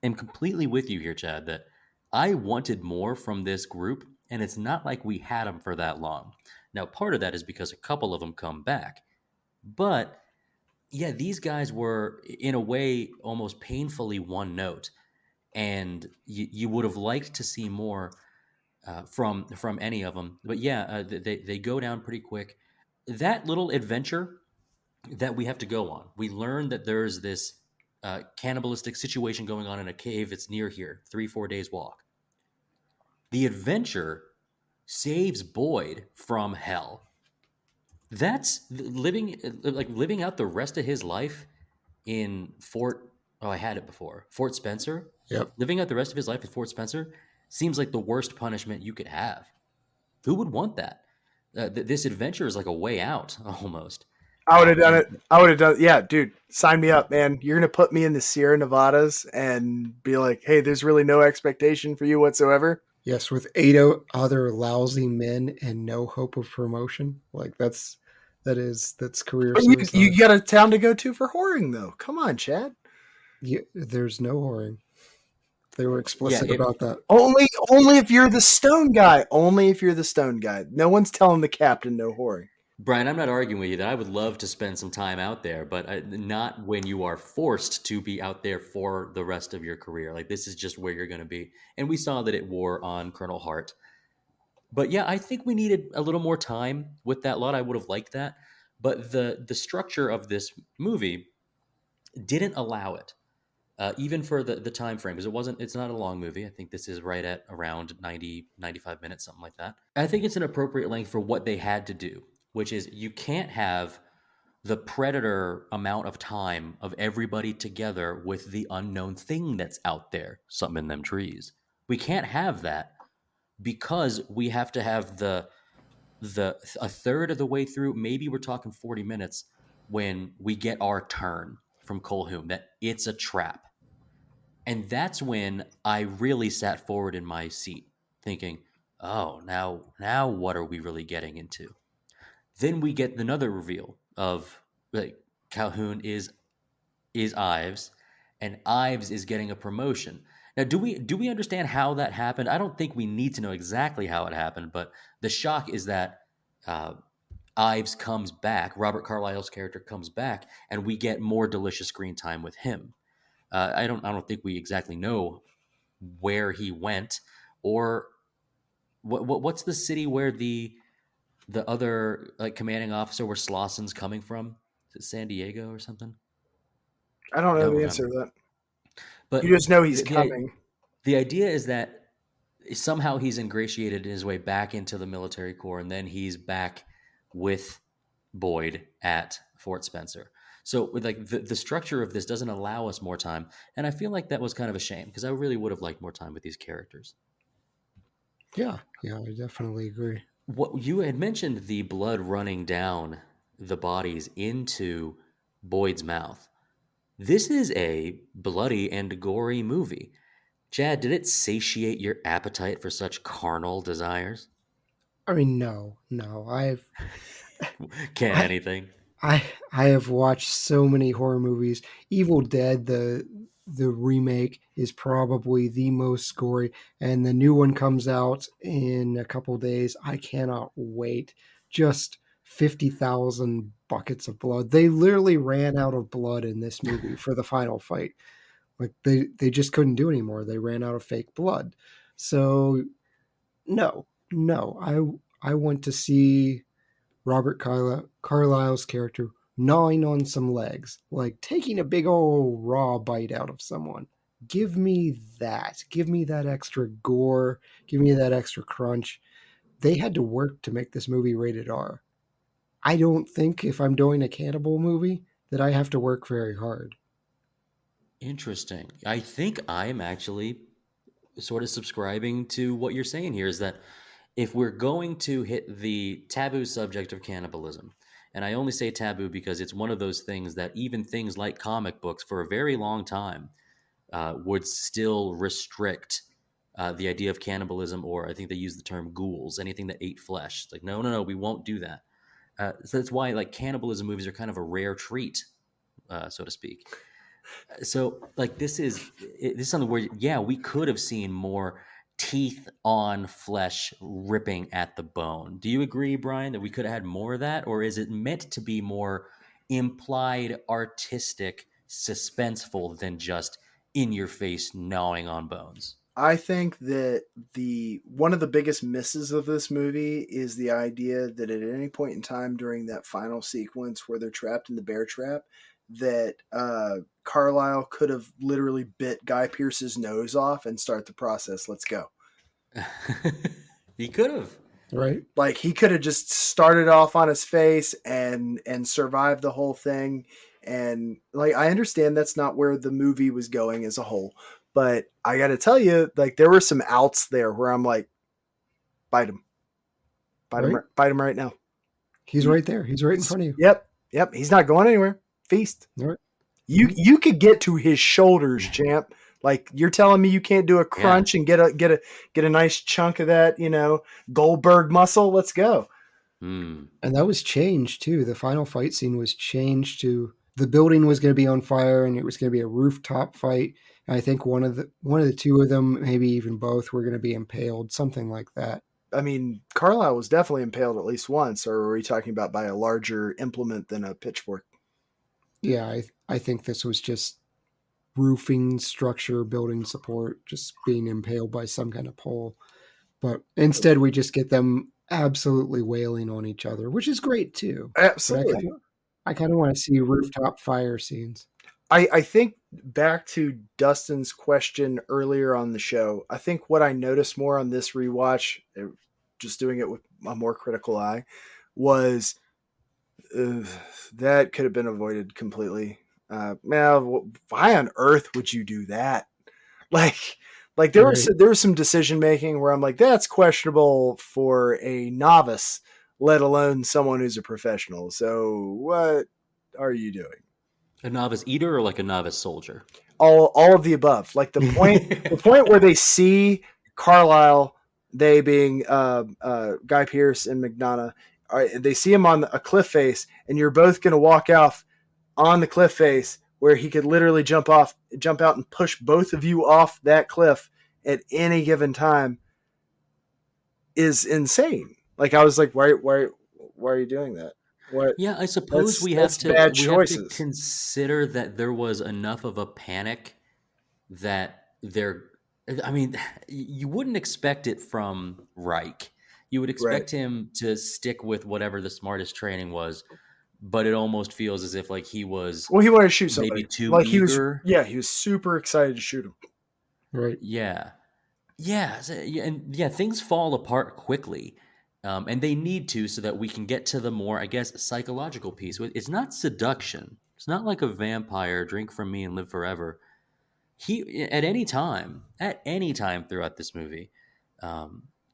am completely with you here, Chad, that I wanted more from this group, and it's not like we had them for that long. Now, part of that is because a couple of them come back. But yeah, these guys were, in a way, almost painfully one note. And you would have liked to see more from any of them. But yeah, they go down pretty quick. That little adventure that we have to go on, we learn that there's this cannibalistic situation going on in a cave. It's near here, 3-4 days walk. The adventure saves Boyd from hell. That's living out the rest of his life in Fort Spencer. Yep. Living out the rest of his life at Fort Spencer seems like the worst punishment you could have. Who would want that? This adventure is like a way out, almost. I would have done it. I would have done it. Yeah, dude, sign me up, man. You're going to put me in the Sierra Nevadas and be like, hey, there's really no expectation for you whatsoever. Yes, with 8 other lousy men and no hope of promotion. Like that's career suicide. You got a town to go to for whoring, though. Come on, Chad. Yeah, there's no whoring. They were explicit about that. Only if you're the stone guy. Only if you're the stone guy. No one's telling the captain no whoring. Brian, I'm not arguing with you that I would love to spend some time out there, but not when you are forced to be out there for the rest of your career. Like, this is just where you're going to be. And we saw that it wore on Colonel Hart. But yeah, I think we needed a little more time with that lot. I would have liked that. But the structure of this movie didn't allow it, even for the time frame, because it's not a long movie. I think this is right at around 90, 95 minutes, something like that. I think it's an appropriate length for what they had to do, which is you can't have the Predator amount of time of everybody together with the unknown thing that's out there, something in them trees. We can't have that because we have to have a third of the way through. Maybe we're talking 40 minutes when we get our turn from Colhoun, that it's a trap. And that's when I really sat forward in my seat thinking, oh, now what are we really getting into? Then we get another reveal of like Calhoun is Ives, and Ives is getting a promotion. Now, do we understand how that happened? I don't think we need to know exactly how it happened, but the shock is that Ives comes back. Robert Carlyle's character comes back, and we get more delicious screen time with him. I don't think we exactly know where he went, or what's the city where the other like commanding officer where Slosson's coming from? Is it San Diego or something? I don't know the answer to that. But you just know he's coming. The idea is that somehow he's ingratiated his way back into the military corps, and then he's back with Boyd at Fort Spencer. So with like the structure of this doesn't allow us more time, and I feel like that was kind of a shame because I really would have liked more time with these characters. Yeah, I definitely agree. What you had mentioned, the blood running down the bodies into Boyd's mouth. This is a bloody and gory movie. Chad, did it satiate your appetite for such carnal desires? I mean, no. Can't I, anything. I have watched so many horror movies. Evil Dead, the remake, is probably the most gory, and the new one comes out in a couple days. I cannot wait. Just 50,000 buckets of blood. They literally ran out of blood in this movie for the final fight. Like they just couldn't do anymore. They ran out of fake blood. So no, I want to see Robert Carlyle's character gnawing on some legs, like taking a big old raw bite out of someone. Give me that. Give me that extra gore. Give me that extra crunch. They had to work to make this movie rated R. I don't think if I'm doing a cannibal movie that I have to work very hard. Interesting. I think I'm actually sort of subscribing to what you're saying here is that if we're going to hit the taboo subject of cannibalism, and I only say taboo because it's one of those things that even things like comic books for a very long time would still restrict the idea of cannibalism, or I think they use the term ghouls, anything that ate flesh. It's like, no, we won't do that. So that's why like cannibalism movies are kind of a rare treat, so to speak. So like this is something where we could have seen more teeth on flesh ripping at the bone. Do you agree, Brian, that we could have had more of that, or is it meant to be more implied, artistic, suspenseful than just in your face gnawing on bones? I think that one of the biggest misses of this movie is the idea that at any point in time during that final sequence where they're trapped in the bear trap, that Carlyle could have literally bit Guy Pearce's nose off and start the process. Let's go. He could have. Right. Like he could have just started off on his face and survived the whole thing. And like, I understand that's not where the movie was going as a whole, but I got to tell you, like there were some outs there where I'm like, bite him right now. He's right there. He's right in front of you. Yep. He's not going anywhere. Feast. Right. You could get to his shoulders, champ. Like you're telling me you can't do a crunch and get a nice chunk of that, Goldberg muscle. Let's go. Mm. And that was changed too. The final fight scene was changed to the building was going to be on fire and it was going to be a rooftop fight. And I think one of the two of them, maybe even both, were going to be impaled, something like that. I mean, Carlyle was definitely impaled at least once, or are we talking about by a larger implement than a pitchfork? Yeah, I think this was just roofing structure, building support, just being impaled by some kind of pole. But instead, we just get them absolutely wailing on each other, which is great too. Absolutely. I kind of want to see rooftop fire scenes. I think back to Dustin's question earlier on the show, I think what I noticed more on this rewatch, just doing it with a more critical eye, was that could have been avoided completely. Man, why on earth would you do that? Like there was some decision making where I'm like, that's questionable for a novice, let alone someone who's a professional. So what are you doing? A novice eater or like a novice soldier? All of the above. Like the point where they see Carlyle, they being Guy Pearce and McDonough, they see him on a cliff face, and you're both going to walk off on the cliff face where he could literally jump out and push both of you off that cliff at any given time is insane. Like I was like, why are you doing that? What? Yeah, I suppose we have to consider that there was enough of a panic that you wouldn't expect it from Reich. You would expect him to stick with whatever the smartest training was, but it almost feels as if like he was. Well, he wanted to shoot somebody. Maybe too like eager. He was super excited to shoot him. Right. Yeah. Things fall apart quickly. And they need to so that we can get to the more, I guess, psychological piece. It's not seduction It's not like a vampire, drink from me and live forever. He at any time throughout this movie,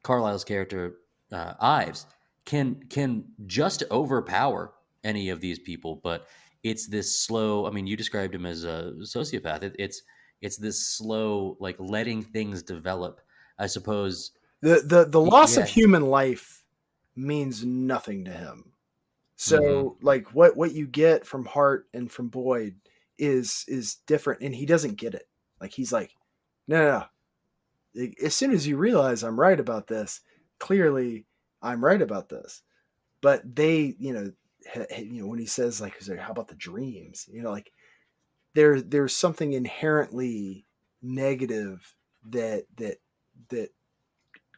Carlyle's character Ives can just overpower any of these people, but it's this slow. I mean, you described him as a sociopath. It's this slow, like letting things develop. I suppose. The loss of Yeah. human life means nothing to him. So Mhm. like what you get from Hart and from Boyd is different, and he doesn't get it. Like he's like, no. As soon as you realize I'm right about this, clearly I'm right about this. But they, when he says like, how about the dreams? Like there's something inherently negative that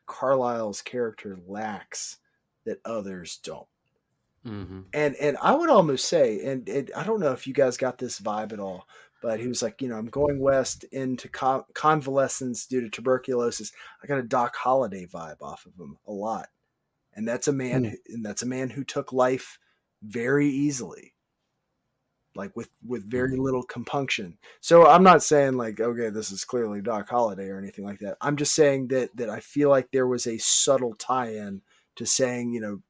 Carlyle's character lacks that others don't. Mm-hmm. And I would almost say, and I don't know if you guys got this vibe at all, but he was like, I'm going west into convalescence due to tuberculosis. I got a Doc Holliday vibe off of him a lot, and that's a man, who took life very easily, like with very little compunction. So I'm not saying like, okay, this is clearly Doc Holliday or anything like that. I'm just saying that I feel like there was a subtle tie-in to saying,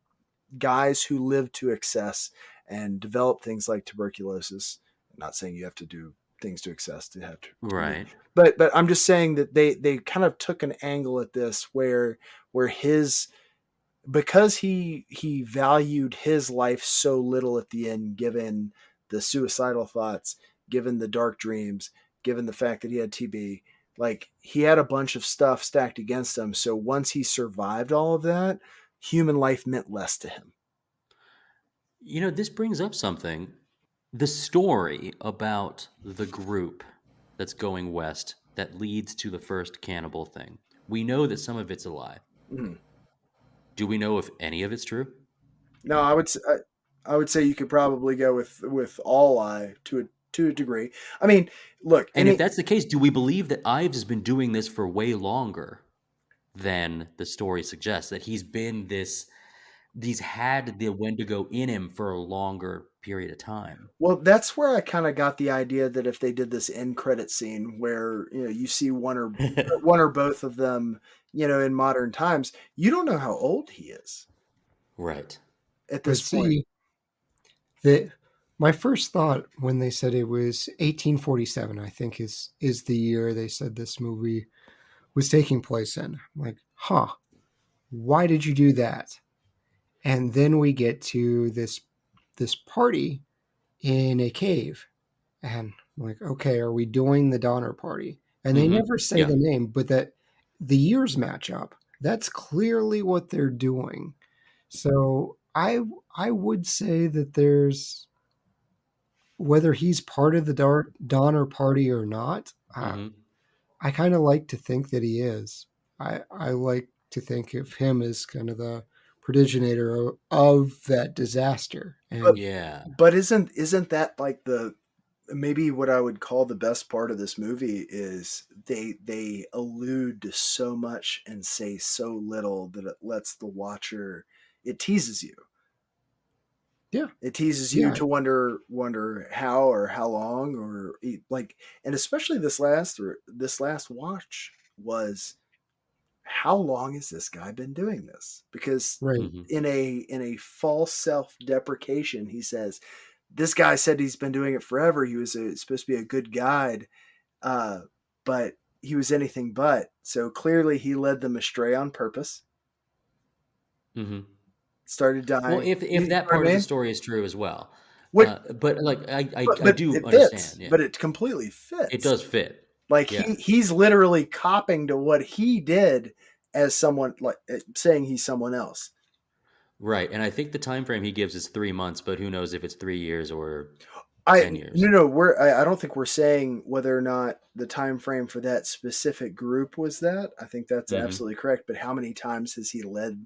guys who live to excess and develop things like tuberculosis. I'm not saying you have to do things to excess to have to, Right. but I'm just saying that they kind of took an angle at this where because he valued his life so little at the end, given the suicidal thoughts, given the dark dreams, given the fact that he had TB, like he had a bunch of stuff stacked against him. So once he survived all of that, human life meant less to him. This brings up something. The story about the group that's going west that leads to the first cannibal thing. We know that some of it's a lie. Mm-hmm. Do we know if any of it's true? No, I would say you could probably go with all lie to a degree. I mean, look, And if that's the case, do we believe that Ives has been doing this for way longer than the story suggests? That he's had the Wendigo in him for a longer period of time? Well, that's where I kind of got the idea that if they did this end credit scene where you see one or both of them, in modern times, you don't know how old he is. Right. At this point. My first thought when they said it was 1847, I think is the year they said this movie was taking place in. I'm like, why did you do that? And then we get to this party in a cave, and I'm like, okay, are we doing the Donner Party? And they never say the name, but that the years match up. That's clearly what they're doing. So I would say that there's, whether he's part of the Donner Party or not, I kind of like to think that he is. I like to think of him as kind of the progenitor of that disaster. And but isn't that like maybe what I would call the best part of this movie is they allude to so much and say so little that it lets the watcher, it teases you. Yeah. It teases you to wonder how or how long or like, and especially this last watch was, how long has this guy been doing this? Because in a false self-deprecation, he says, this guy said he's been doing it forever. He was supposed to be a good guide, but he was anything but. So clearly he led them astray on purpose. Started dying. Well, if that part of the story is true as well. But like I do understand. Fits, but it completely fits. It does fit. Like he's literally copying to what he did as someone, like saying he's someone else. Right, and I think the time frame he gives is 3 months, but who knows if it's 3 years or 10 years. No, I don't think we're saying whether or not the time frame for that specific group was that. I think that's absolutely correct. But how many times has he led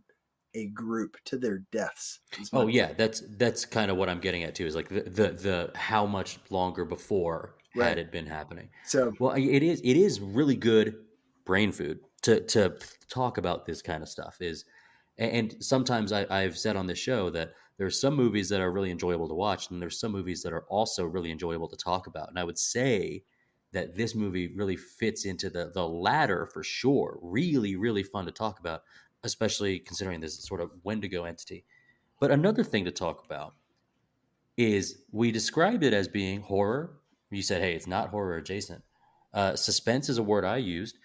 a group to their deaths? Oh yeah, that's kind of what I'm getting at too. Is like the how much longer before had it been happening. So well, it is really good brain food to talk about this kind of stuff. And sometimes I've said on this show that There's some movies that are really enjoyable to watch, and there's some movies that are also really enjoyable to talk about. And I would say that this movie really fits into the latter for sure. Really, really fun to talk about, especially considering this sort of Wendigo entity. But another thing to talk about is we described it as being horror. You said, hey, it's not horror adjacent. Suspense is a word I used.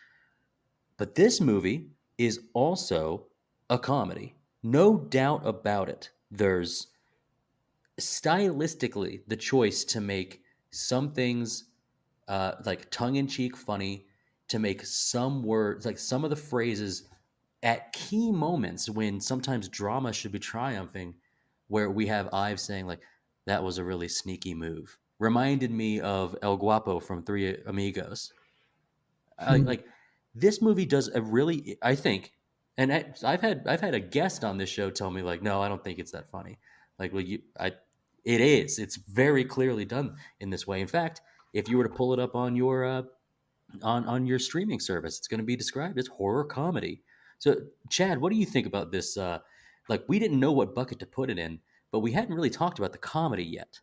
But this movie is also a comedy. No doubt about it. There's stylistically the choice to make some things like tongue-in-cheek funny, to make some words, like some of the phrases at key moments when sometimes drama should be triumphing, where we have Ives saying like, that was a really sneaky move. Reminded me of El Guapo from Three Amigos. Like this movie does a really, I think, and I've had a guest on this show tell me like, no, I don't think it's that funny. Like, well, it is. It's very clearly done in this way. In fact, if you were to pull it up on your on your streaming service, it's going to be described as horror comedy. So, Chad, what do you think about this? Like, we didn't know what bucket to put it in, but we hadn't really talked about the comedy yet.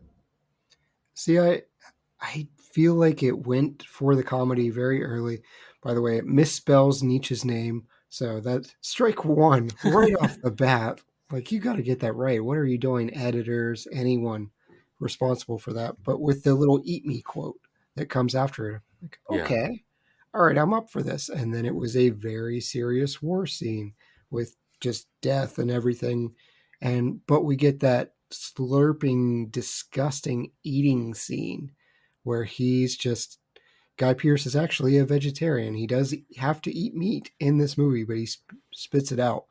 See, I feel like it went for the comedy very early. By the way, it misspells Nietzsche's name, so that's strike one right off the bat. Like, you got to get that right. What are you doing, editors, anyone responsible for that? But with the little "eat me" quote that comes after it, like, okay, all right, I'm up for this. And then it was a very serious war scene with just death and everything, but we get that slurping, disgusting eating scene where he's just, Guy Pearce is actually a vegetarian. He does have to eat meat in this movie, but he spits it out.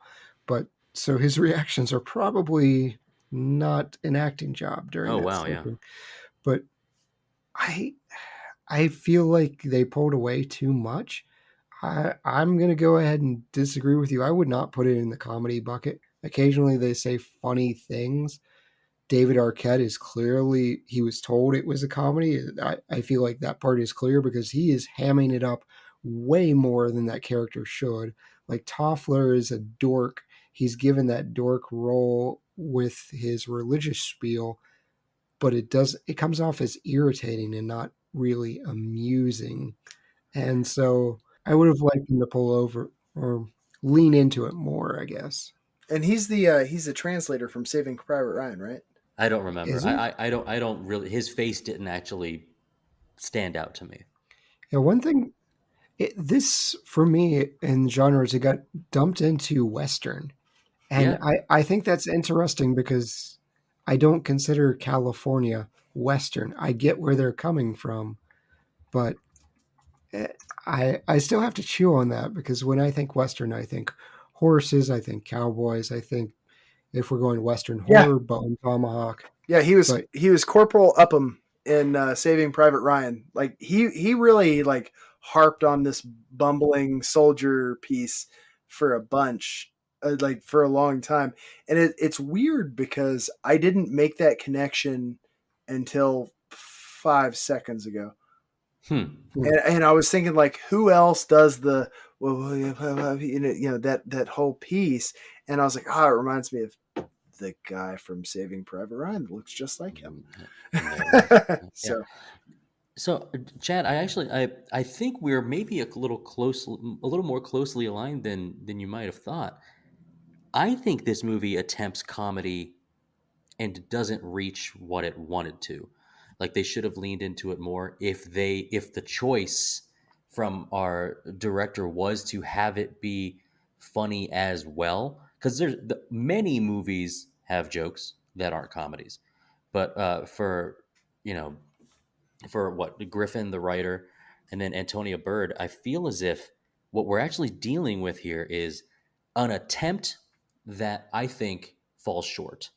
But so his reactions are probably not an acting job during that slurping. But I feel like they pulled away too much. I'm going to go ahead and disagree with you. I would not put it in the comedy bucket. Occasionally they say funny things. David Arquette is clearly, he was told it was a comedy. I feel like that part is clear because he is hamming it up way more than that character should. Like, Toffler is a dork. He's given that dork role with his religious spiel, but it comes off as irritating and not really amusing. And so I would have liked him to pull over or lean into it more, I guess. And he's the translator from Saving Private Ryan, right? I don't remember. I don't really. His face didn't actually stand out to me. Yeah, one thing, this for me in genres, it got dumped into Western, and I think that's interesting because I don't consider California Western. I get where they're coming from, but I still have to chew on that because when I think Western, I think horses, I think cowboys, I think, if we're going Western horror, Bone Tomahawk. Yeah, he was Corporal Upham in Saving Private Ryan. Like he really like harped on this bumbling soldier piece for a bunch, like for a long time. And it's weird because I didn't make that connection until 5 seconds ago. And I was thinking, like, who else does the that whole piece? And I was like, it reminds me of the guy from Saving Private Ryan that looks just like him. So, Chad, I think we're maybe a little more closely aligned than you might have thought. I think this movie attempts comedy and doesn't reach what it wanted to. Like, they should have leaned into it more if the choice from our director was to have it be funny as well. Because many movies have jokes that aren't comedies, but for what Griffin, the writer, and then Antonia Bird, I feel as if what we're actually dealing with here is an attempt that I think falls short.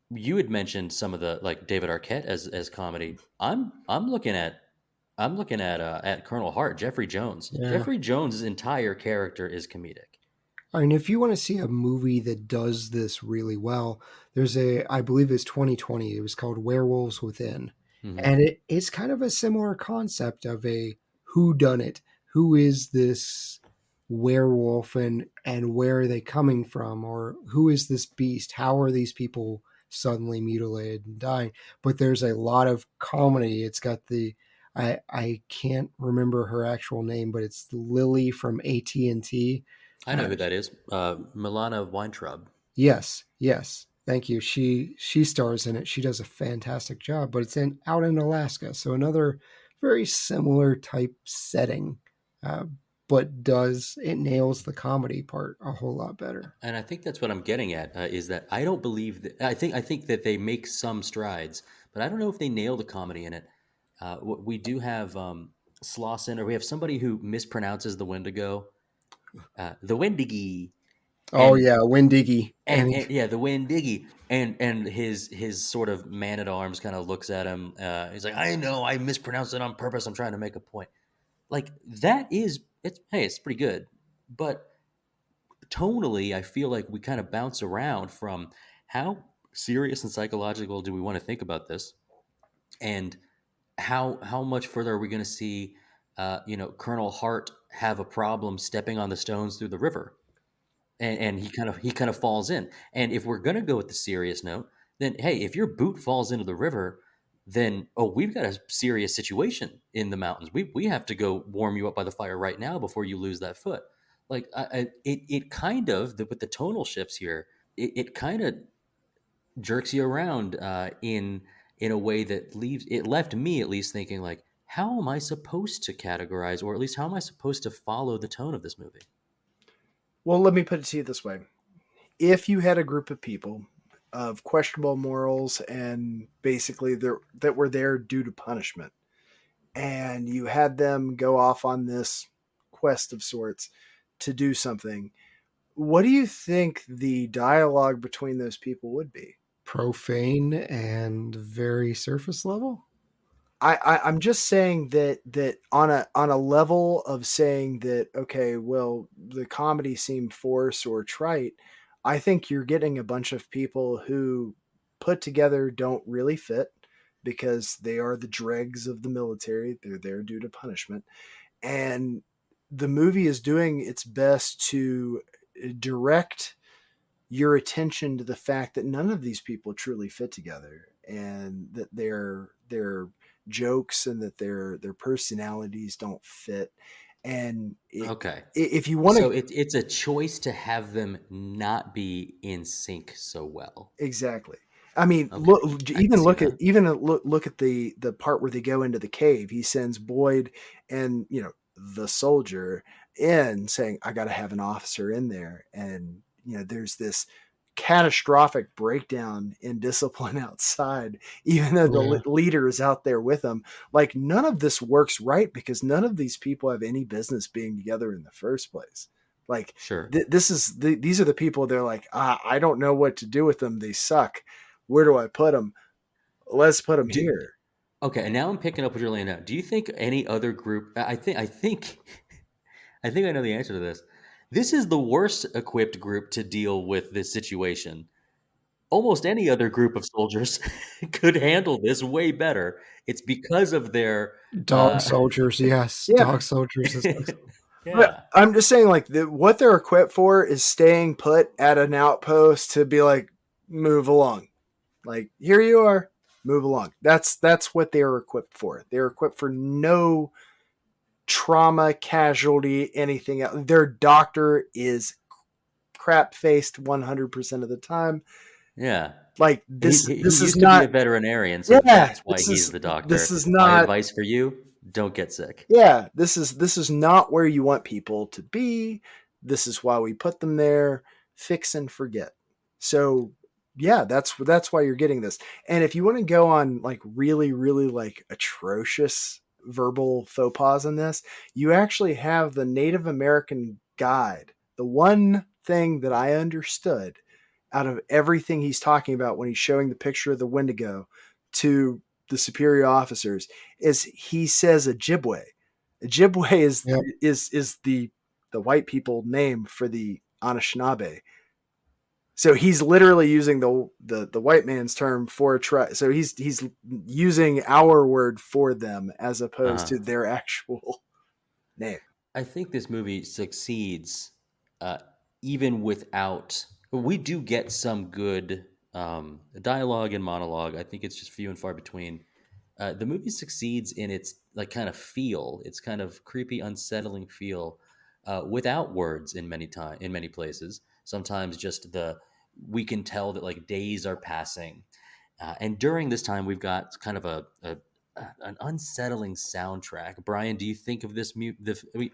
You had mentioned some of the, like, David Arquette as comedy. I'm looking at Colonel Hart, Jeffrey Jones. Yeah. Jeffrey Jones' entire character is comedic. I mean, if you want to see a movie that does this really well, there's I believe it's 2020. It was called Werewolves Within. Mm-hmm. And it's kind of a similar concept of a whodunit. Who is this werewolf and where are they coming from, or who is this beast? How are these people suddenly mutilated and dying? But there's a lot of comedy. It's got I can't remember her actual name, but it's Lily from AT&T. I know who that is. Milana Weintraub. Yes, yes. Thank you. She stars in it. She does a fantastic job, but it's out in Alaska, so another very similar type setting, but it nails the comedy part a whole lot better. And I think that's what I'm getting at is that I don't believe that. I think that they make some strides, but I don't know if they nail the comedy in it. We do have Slauson, or we have somebody who mispronounces the Wendigo, the Wendigy. Oh yeah, Wendigy, and yeah, the Wendigy, and his sort of man at arms kind of looks at him. He's like, I know, I mispronounced it on purpose. I'm trying to make a point. Like that is it's pretty good, but tonally, I feel like we kind of bounce around from how serious and psychological do we want to think about this, and how much further are we going to see, Colonel Hart have a problem stepping on the stones through the river, and he kind of falls in. And if we're going to go with the serious note, then hey, if your boot falls into the river, then we've got a serious situation in the mountains. We have to go warm you up by the fire right now before you lose that foot. Like it kind of with the tonal shifts here, it kind of jerks you around in a way that left me at least thinking like, how am I supposed to categorize, or at least how am I supposed to follow the tone of this movie? Well, let me put it to you this way. If you had a group of people of questionable morals and basically that were there due to punishment, and you had them go off on this quest of sorts to do something, what do you think the dialogue between those people would be? Profane and very surface level. I'm just saying that on a level of saying that, okay, well, the comedy seemed forced or trite. I think you're getting a bunch of people who put together don't really fit because they are the dregs of the military. They're there due to punishment. And the movie is doing its best to direct your attention to the fact that none of these people truly fit together, and that their jokes and that their personalities don't fit. And if you want to, so it's a choice to have them not be in sync so well. Exactly. I mean, Okay. look at the part where they go into the cave. He sends Boyd and the soldier in, saying, I got to have an officer in there. And there's this catastrophic breakdown in discipline outside, even though the leader is out there with them. Like, none of this works right because none of these people have any business being together in the first place. Like, sure, these are the people. They're like, I don't know what to do with them. They suck. Where do I put them? Let's put them here. Okay, and now I'm picking up what you're laying out. Do you think any other group? I think I know the answer to this. This is the worst equipped group to deal with this situation. Almost any other group of soldiers could handle this way better. It's because of their dog soldiers. Yes, yeah. Dog soldiers. Yeah. But I'm just saying, like, what they're equipped for is staying put at an outpost to be like, move along. Like, here you are, move along. That's what they're equipped for. They're equipped for no trauma, casualty, anything else. Their doctor is crap-faced 100% of the time. Yeah. Like, this he is used not to be a veterinarian, so that's why he's the doctor. This is My not advice for you: don't get sick. Yeah, this is not where you want people to be. This is why we put them there. Fix and forget. So yeah, that's why you're getting this. And if you want to go on like really, really like atrocious verbal faux pas in this, you actually have the Native American guide. The one thing that I understood out of everything he's talking about when he's showing the picture of the Wendigo to the superior officers is he says Ojibwe. Ojibwe is the white people name for the Anishinaabe. So he's literally using the white man's term for a tribe. So he's using our word for them as opposed to their actual name. I think this movie succeeds uh, even without. We do get some good dialogue and monologue. I think it's just few and far between. The movie succeeds in its like kind of feel, its kind of creepy, unsettling feel, without words in many places. Sometimes just we can tell that like days are passing, and during this time we've got kind of an unsettling soundtrack. Brian, do you think of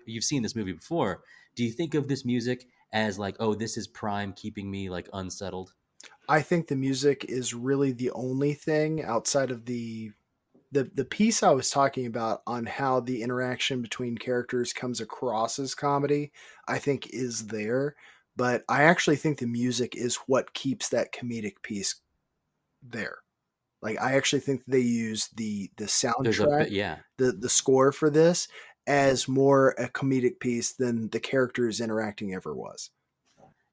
you've seen this movie before? Do you think of this music as like, oh, this is Prime keeping me like unsettled? I think the music is really the only thing outside of the piece I was talking about on how the interaction between characters comes across as comedy, I think is there. But I actually think the music is what keeps that comedic piece there. Like I actually think they use the There's a soundtrack, bit, yeah. the score for this as more a comedic piece than the characters interacting ever was.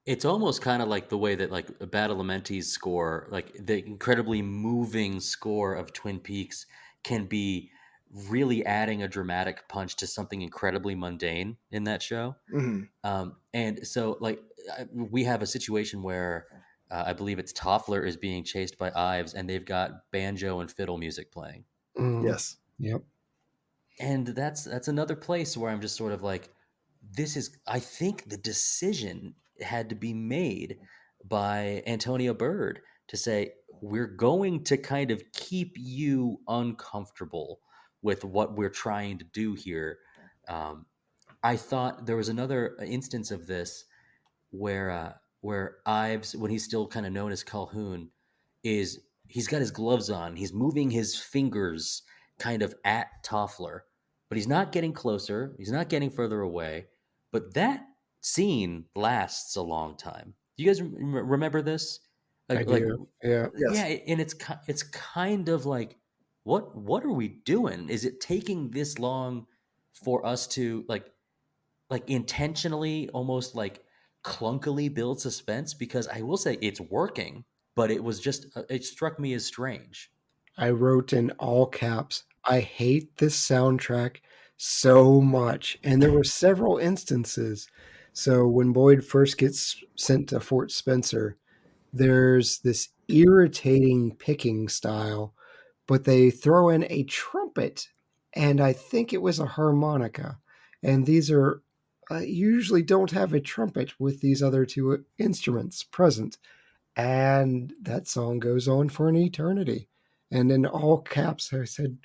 It's almost kind of like the way that like Badalamenti's score, like the incredibly moving score of Twin Peaks, can be really adding a dramatic punch to something incredibly mundane in that show. Hmm. And so, like, we have a situation where I believe it's Toffler is being chased by Ives, and they've got banjo and fiddle music playing. Yes. Yep. And that's another place where I'm just sort of like, this is. I think the decision had to be made by Antonia Bird to say we're going to kind of keep you uncomfortable with what we're trying to do here. Um, I thought there was another instance of this where Ives, when he's still kind of known as Calhoun, he's got his gloves on. He's moving his fingers kind of at Toffler, but he's not getting closer. He's not getting further away. But that scene lasts a long time. Do you guys remember this? I Like do. Yeah. yeah, Yes. and it's kind of like what are we doing? Is it taking this long for us to like intentionally almost like clunkily build suspense? Because I will say it's working, but it was just it struck me as strange. I wrote in all caps, I hate this soundtrack so much. And there were several instances. So when Boyd first gets sent to Fort Spencer, there's this irritating picking style, but they throw in a trumpet, and I think it was a harmonica. And these are usually don't have a trumpet with these other two instruments present. And that song goes on for an eternity. And in all caps, I said,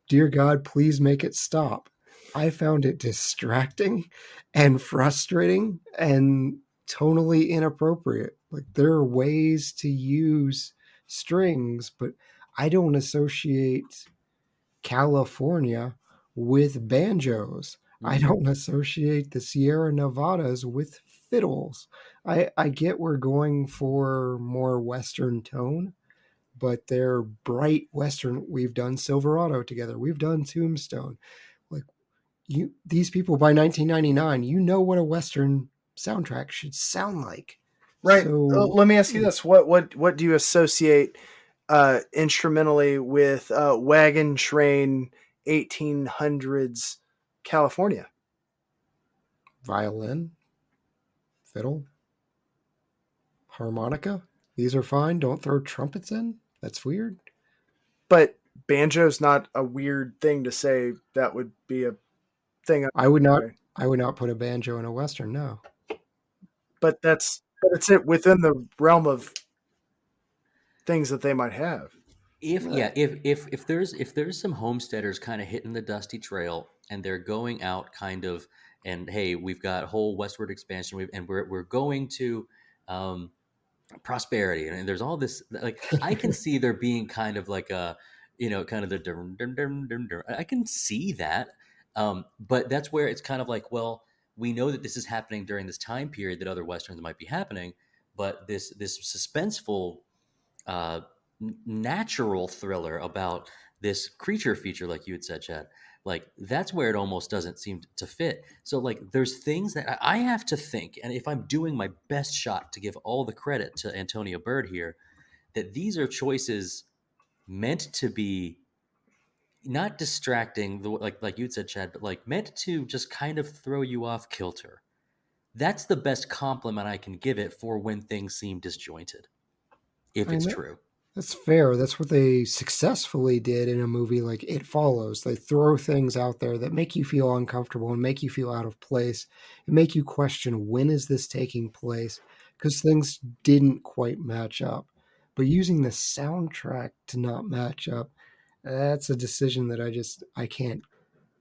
Dear God, please make it stop. I found it distracting and frustrating and tonally inappropriate. Like there are ways to use strings, but I don't associate California with banjos. I Mhm. don't associate the Sierra Nevadas with fiddles. I get we're going for more Western tone, but they're bright Western. We've done Silverado together. We've done Tombstone. Like these people by 1999, you know what a Western soundtrack should sound like. Right. So Let me ask you this: what do you associate instrumentally with wagon train 1800s California? violin, fiddle, harmonica. These are fine. Don't throw trumpets in. That's weird. But banjo's not a weird thing to say. That would be a thing. I would not. I would not put a banjo in a western. No. But that's it within the realm of things that they might have. If there's some homesteaders kind of hitting the dusty trail and they're going out kind of, and hey, we've got whole westward expansion, and we're going to prosperity, and there's all this like I can see there being kind of like a kind of the dum, dum, dum, dum, dum. I can see that, but that's where it's kind of like, well, we know that this is happening during this time period that other westerns might be happening, but this suspenseful uh, natural thriller about this creature feature, like you had said, Chad, like that's where it almost doesn't seem to fit. So like there's things that I have to think, and if I'm doing my best shot to give all the credit to Antonia Bird here, that these are choices meant to be not distracting, like you'd said, Chad, but like meant to just kind of throw you off kilter. That's the best compliment I can give it for when things seem disjointed, if I it's know. true. That's fair. That's what they successfully did in a movie like It Follows. They throw things out there that make you feel uncomfortable and make you feel out of place and make you question, when is this taking place? Because things didn't quite match up. But using the soundtrack to not match up, that's a decision that I can't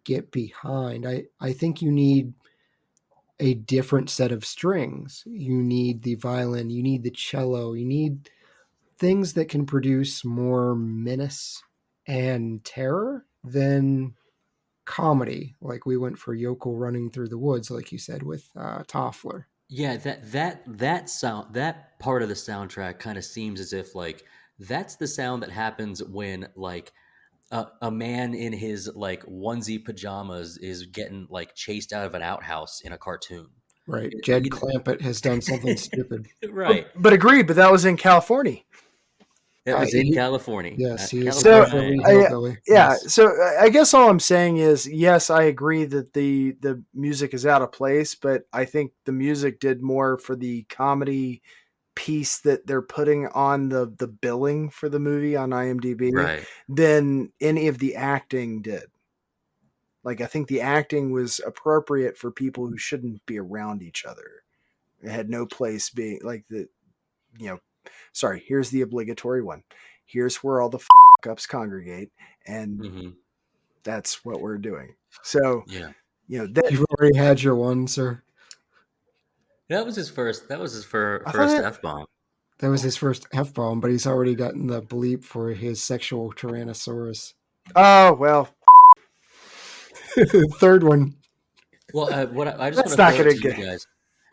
get behind. I think you need a different set of strings. You need the violin, you need the cello, you need things that can produce more menace and terror than comedy. Like we went for Yokel Running Through the Woods, like you said, with Toffler. Yeah, that part of the soundtrack kind of seems as if like that's the sound that happens when like a man in his like onesie pajamas is getting like chased out of an outhouse in a cartoon. Right. Jed Clampett has done something stupid. Right. But agree, but that was in California. It was in California. Yes, he is So, California hillbilly. yeah, Yes. so I guess all I'm saying is, yes, I agree that the music is out of place, but I think the music did more for the comedy piece that they're putting on the billing for the movie on IMDb Right. than any of the acting did. Like, I think the acting was appropriate for people who shouldn't be around each other. It had no place being like sorry, here's the obligatory one. Here's where all the ups congregate, and that's what we're doing. So, yeah, you've already had your one, sir. That was his first F-bomb. That was his first F-bomb, but he's already gotten the bleep for his sexual Tyrannosaurus. Oh, well. Third one. Well, I just want to throw it to you guys.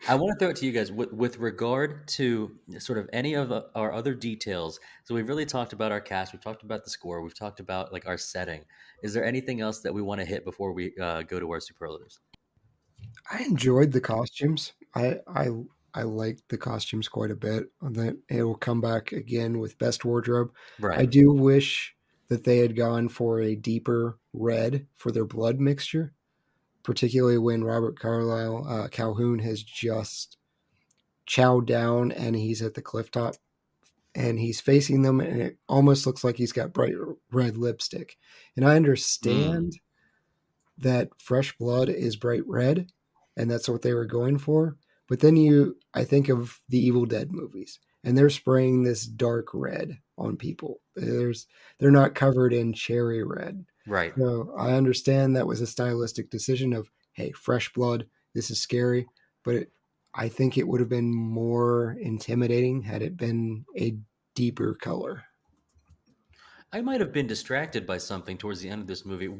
I want to throw it to you guys with regard to sort of any of our other details. So we've really talked about our cast. We've talked about the score. We've talked about like our setting. Is there anything else that we want to hit before we go to our superlatives? I enjoyed the costumes. I liked the costumes quite a bit. That it will come back again with best wardrobe. Right. I do wish that they had gone for a deeper red for their blood mixture, particularly when Robert Carlyle Calhoun has just chowed down and he's at the cliff top and he's facing them, and it almost looks like he's got bright red lipstick. And I understand that fresh blood is bright red, and that's what they were going for. But then I think of the Evil Dead movies, and they're spraying this dark red on people. They're not covered in cherry red. Right. So I understand that was a stylistic decision of, hey, fresh blood, this is scary, but I think it would have been more intimidating had it been a deeper color. I might have been distracted by something towards the end of this movie.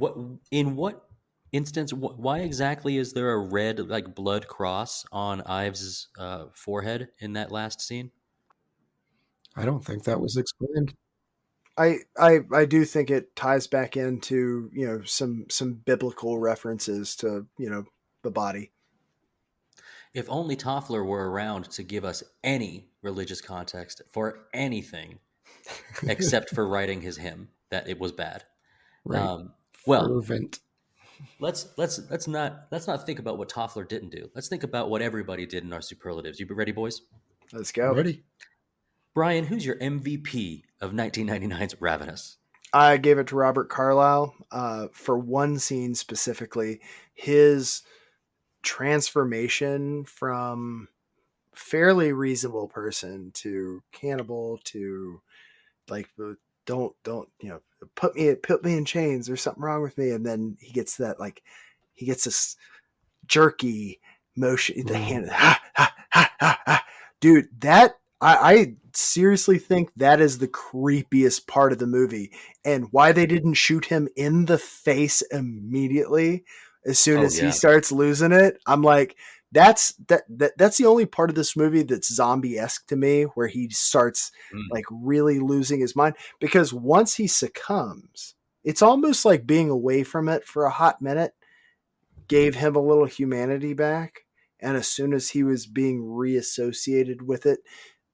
In what instance, why exactly is there a red like blood cross on Ives' forehead in that last scene? I don't think that was explained. I do think it ties back into some biblical references to the body. If only Toffler were around to give us any religious context for anything, except for writing his hymn that it was bad. Right. Well, fervent. Let's not think about what Toffler didn't do. Let's think about what everybody did in our superlatives. You be ready, boys? Let's go. Ready. Brian, who's your MVP of 1999's Ravenous? I gave it to Robert Carlyle for one scene specifically. His transformation from fairly reasonable person to cannibal to like don't put me in chains, there's something wrong with me, and then he gets this jerky motion, the hand, ha, ha, ha, ha, ha. Dude, that I seriously think that is the creepiest part of the movie, and why they didn't shoot him in the face immediately as soon as he starts losing it. I'm like, that's the only part of this movie that's zombie-esque to me, where he starts like really losing his mind, because once he succumbs, it's almost like being away from it for a hot minute gave him a little humanity back. And as soon as he was being reassociated with it,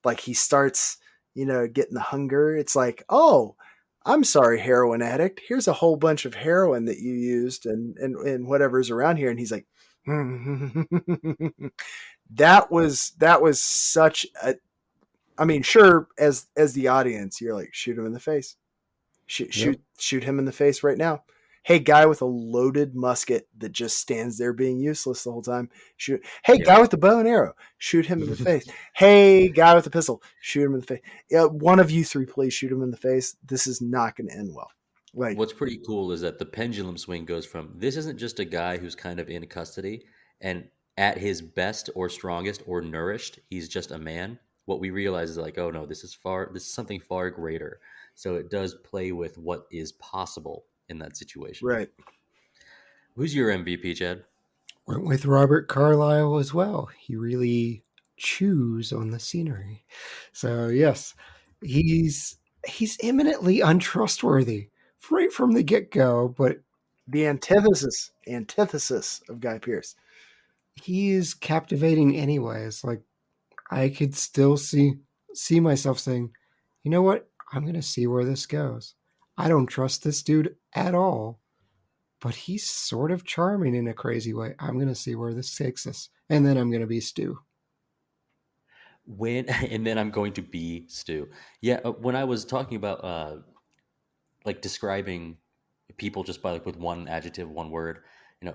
like he starts, getting the hunger. It's like, oh, I'm sorry, heroin addict. Here's a whole bunch of heroin that you used and whatever's around here. And he's like, that was such a, I mean, sure, as the audience, you're like, shoot him in the face. Shoot him in the face right now. Hey, guy with a loaded musket that just stands there being useless the whole time. Shoot. Hey, guy with the bow and arrow. Shoot him in the face. Hey, guy with the pistol. Shoot him in the face. One of you three, please shoot him in the face. This is not going to end well. Like, what's pretty cool is that the pendulum swing goes from this isn't just a guy who's kind of in custody and at his best or strongest or nourished, he's just a man. What we realize is like, oh no, this is something far greater. So it does play with what is possible in that situation. right. Who's your MVP, Chad? Went with Robert Carlyle as well. He really chews on the scenery. So yes, he's eminently untrustworthy right from the get-go, but The antithesis of Guy Pearce. he is captivating anyways. Like, I could still see myself saying, you know what? I'm going to see where this goes. I don't trust this dude at all, but he's sort of charming in a crazy way. I'm going to see where this takes us. And then I'm going to be Stu. And then I'm going to be Stu. Yeah, when I was talking about like describing people just by like with one adjective, one word,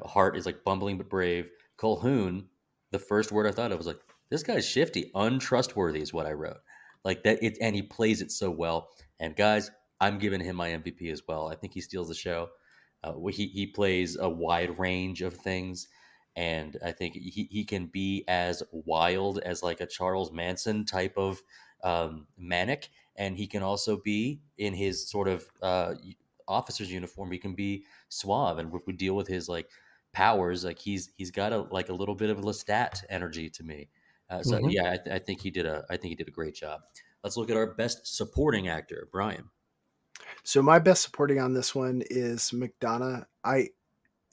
Hart is like bumbling but brave. Colquhoun, the first word I thought of was like, this guy's shifty, untrustworthy is what I wrote. Like that, and he plays it so well. And guys, I'm giving him my MVP as well. I think he steals the show. He plays a wide range of things, and I think he can be as wild as like a Charles Manson type of manic, and he can also be in his sort of officer's uniform. He can be suave, and if we deal with his like powers, like he's got a little bit of Lestat energy to me. So yeah, I think he did a great job. Let's look at our best supporting actor, Brian. So my best supporting on this one is McDonough.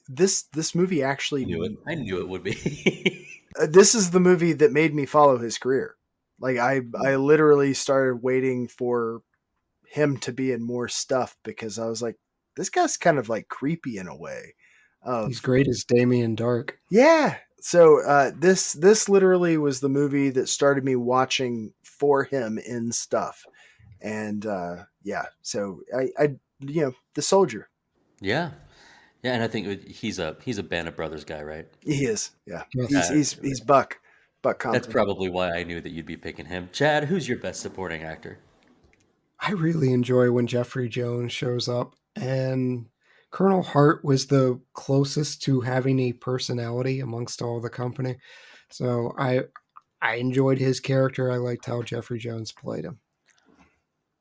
This movie actually, I knew it would be. this is the movie that made me follow his career. Like I literally started waiting for him to be in more stuff because I was like, this guy's kind of like creepy in a way. He's great as Damien Dark. Yeah. So this literally was the movie that started me watching for him in stuff. And yeah, so I the soldier. Yeah, and I think he's a Band of Brothers guy, right? He is. Yeah, Yes. he's Buck Compton. That's probably why I knew that you'd be picking him. Chad, who's your best supporting actor? I really enjoy when Jeffrey Jones shows up, and Colonel Hart was the closest to having a personality amongst all the company. So I enjoyed his character. I liked how Jeffrey Jones played him.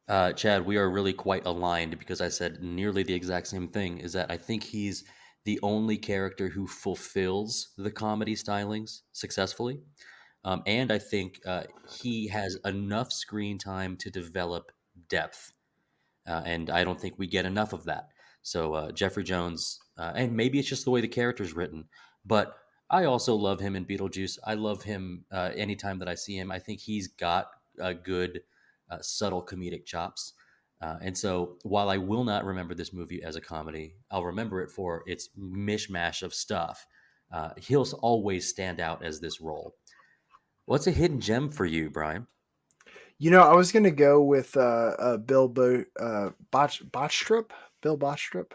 Chad, we are really quite aligned because I said nearly the exact same thing, is that I think he's the only character who fulfills the comedy stylings successfully. And I think he has enough screen time to develop depth. And I don't think we get enough of that. So Jeffrey Jones, and maybe it's just the way the character's written, but I also love him in Beetlejuice. I love him anytime that I see him. I think he's got a good subtle comedic chops. And so while I will not remember this movie as a comedy, I'll remember it for its mishmash of stuff. He'll always stand out as this role. What's a hidden gem for you, Brian? I was going to go with Bill Brochtrup. Bill Brochtrup.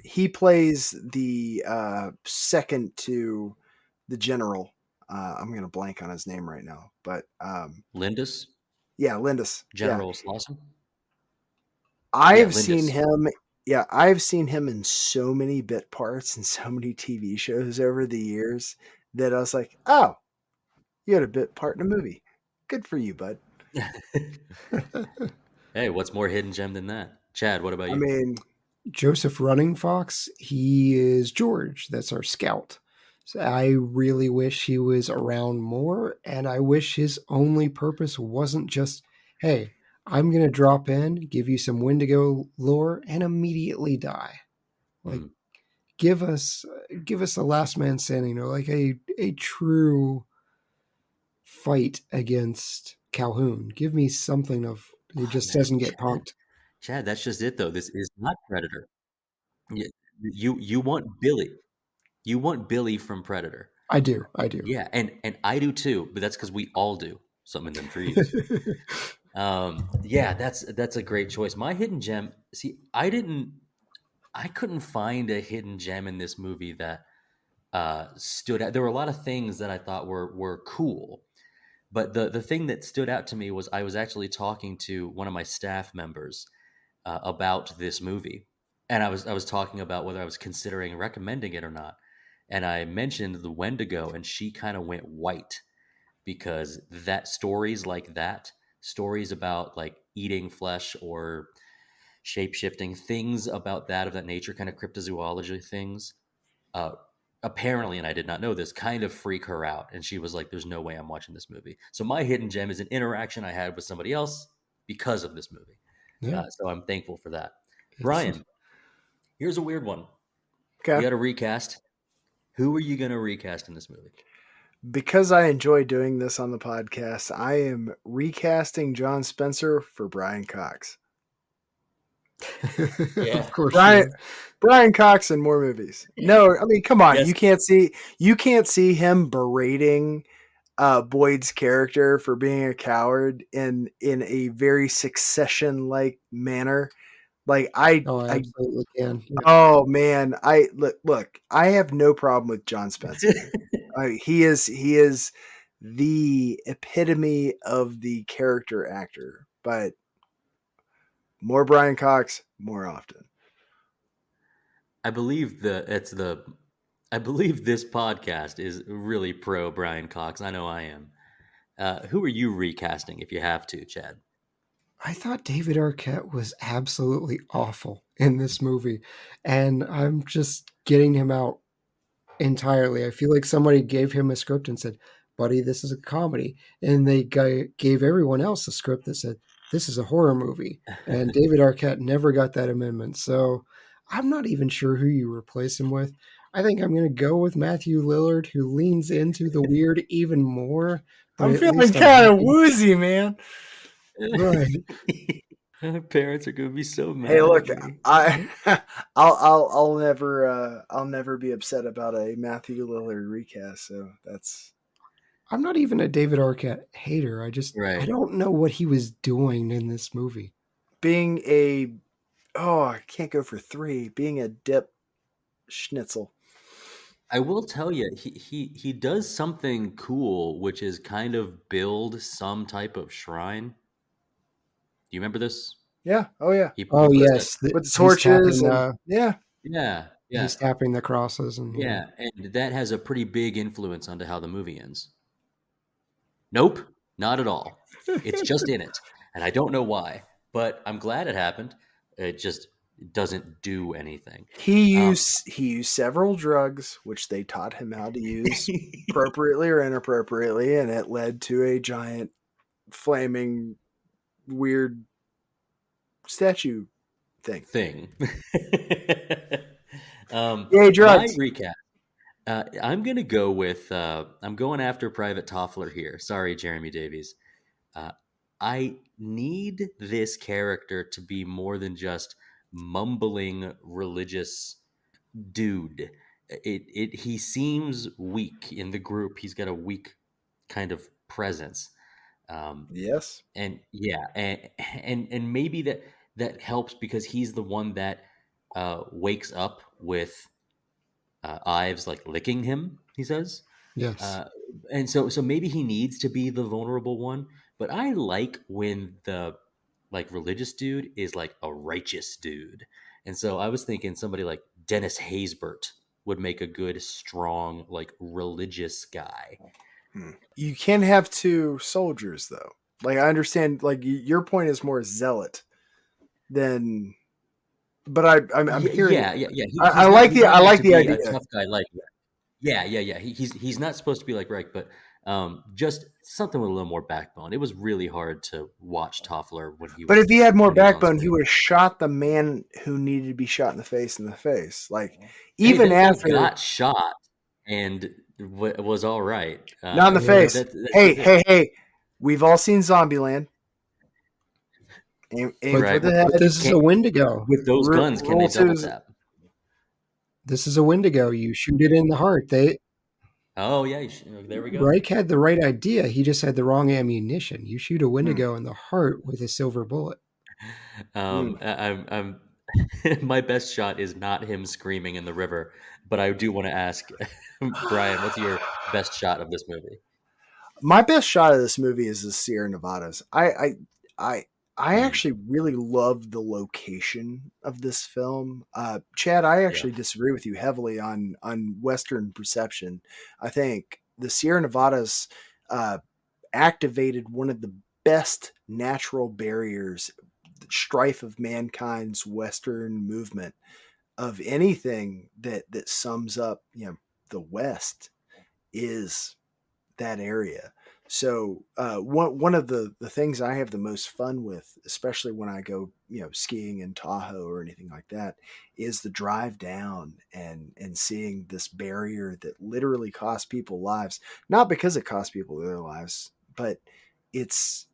He plays the second to the general. I'm going to blank on his name right now, but Lindis? Yeah, Lindis. General Slauson? I've seen him. Yeah, I've seen him in so many bit parts and so many TV shows over the years that I was like, oh, you had a bit part in a movie. Good for you, bud. Hey, what's more hidden gem than that? Chad, what about you? I mean, Joseph Runningfox, he is George. That's our scout. So I really wish he was around more, and I wish his only purpose wasn't just, hey, I'm going to drop in, give you some Wendigo lore, and immediately die. Like, give us a last man standing, or like a true fight against Calhoun. Give me something of he just doesn't get punked. Chad, that's just it though. This is not Predator. You you want Billy. You want Billy from Predator. I do. Yeah, and I do too, but that's because we all do. Some in them trees. Yeah, that's a great choice. My hidden gem. See, I couldn't find a hidden gem in this movie that stood out. There were a lot of things that I thought were cool, but the thing that stood out to me was I was actually talking to one of my staff members about this movie, and I was talking about whether I was considering recommending it or not, and I mentioned the Wendigo, and she kind of went white because that stories about like eating flesh or shape shifting things about that of that nature, kind of cryptozoology things. Uh, Apparently, and I did not know this, kind of freak her out, and she was like, "There's no way I'm watching this movie." So my hidden gem is an interaction I had with somebody else because of this movie. Yeah. So I'm thankful for that. Brian, here's a weird one. Okay. You got to recast. Who are you going to recast in this movie? Because I enjoy doing this on the podcast, I am recasting John Spencer for Brian Cox. Yeah. Of course. Brian Cox in more movies. No, I mean, come on. Yes. You can't see him berating Boyd's character for being a coward in a very Succession like manner. Like I absolutely can. Yeah. Oh man, I look. I have no problem with John Spencer. He is the epitome of the character actor, but more Brian Cox more often. I believe this podcast is really pro Brian Cox. I know I am. Who are you recasting if you have to, Chad? I thought David Arquette was absolutely awful in this movie, and I'm just getting him out entirely. I feel like somebody gave him a script and said, "Buddy, this is a comedy," and they gave everyone else a script that said, "This is a horror movie," and David Arquette never got that amendment. So I'm not even sure who you replace him with. I think I'm going to go with Matthew Lillard, who leans into the weird even more. I'm feeling kind of woozy, man. Right. Parents are going to be so mad. Hey, look, I'll never be upset about a Matthew Lillard recast. So that's. I'm not even a David Arquette hater. I don't know what he was doing in this movie. I can't go for 3. Being a dip schnitzel. I will tell you, he does something cool, which is kind of build some type of shrine. Do you remember this? Yeah. Oh yeah. Yes. With the torches. Yeah. He's tapping the crosses and and that has a pretty big influence onto how the movie ends. Nope, not at all. It's just in it, and I don't know why, but I'm glad it happened. It just doesn't do anything. He used several drugs, which they taught him how to use appropriately or inappropriately, and it led to a giant, flaming, weird statue thing. Yay, drugs. My recap. I'm going to go with, I'm going after Private Toffler here. Sorry, Jeremy Davies. I need this character to be more than just mumbling religious dude. He seems weak in the group. He's got a weak kind of presence. Yes. And and maybe that helps because he's the one that wakes up with Ives like licking him, he says. Yes. And so maybe he needs to be the vulnerable one, but I like when the like religious dude is like a righteous dude. And so I was thinking somebody like Dennis Haysbert would make a good, strong, like religious guy. You can't have 2 soldiers though. Like I understand, like your point is more zealot than, but I'm hearing. Yeah. I like the idea. A tough guy, like yeah. He's not supposed to be like Reich, but just something with a little more backbone. It was really hard to watch Toffler when he. But if he had more backbone, he would have shot the man who needed to be shot in the face. Like even after got shot and was all right. Not in the face. Hey. We've all seen Zombieland. Aim Right. for the head. But this is a Wendigo. With those guns, can they Roll double to- tap? This is a Wendigo. You shoot it in the heart. Oh yeah, there we go. Reich had the right idea. He just had the wrong ammunition. You shoot a Wendigo in the heart with a silver bullet. I'm my best shot is not him screaming in the river, but I do want to ask Brian, what's your best shot of this movie? My best shot of this movie is the Sierra Nevadas. I actually really love the location of this film. Chad, I actually disagree with you heavily on Western perception. I think the Sierra Nevadas activated one of the best natural barriers, the strife of mankind's Western movement of anything that sums up, the West is that area. So one of the things I have the most fun with, especially when I go, skiing in Tahoe or anything like that, is the drive down and seeing this barrier that literally costs people lives. Not because it costs people their lives, but it's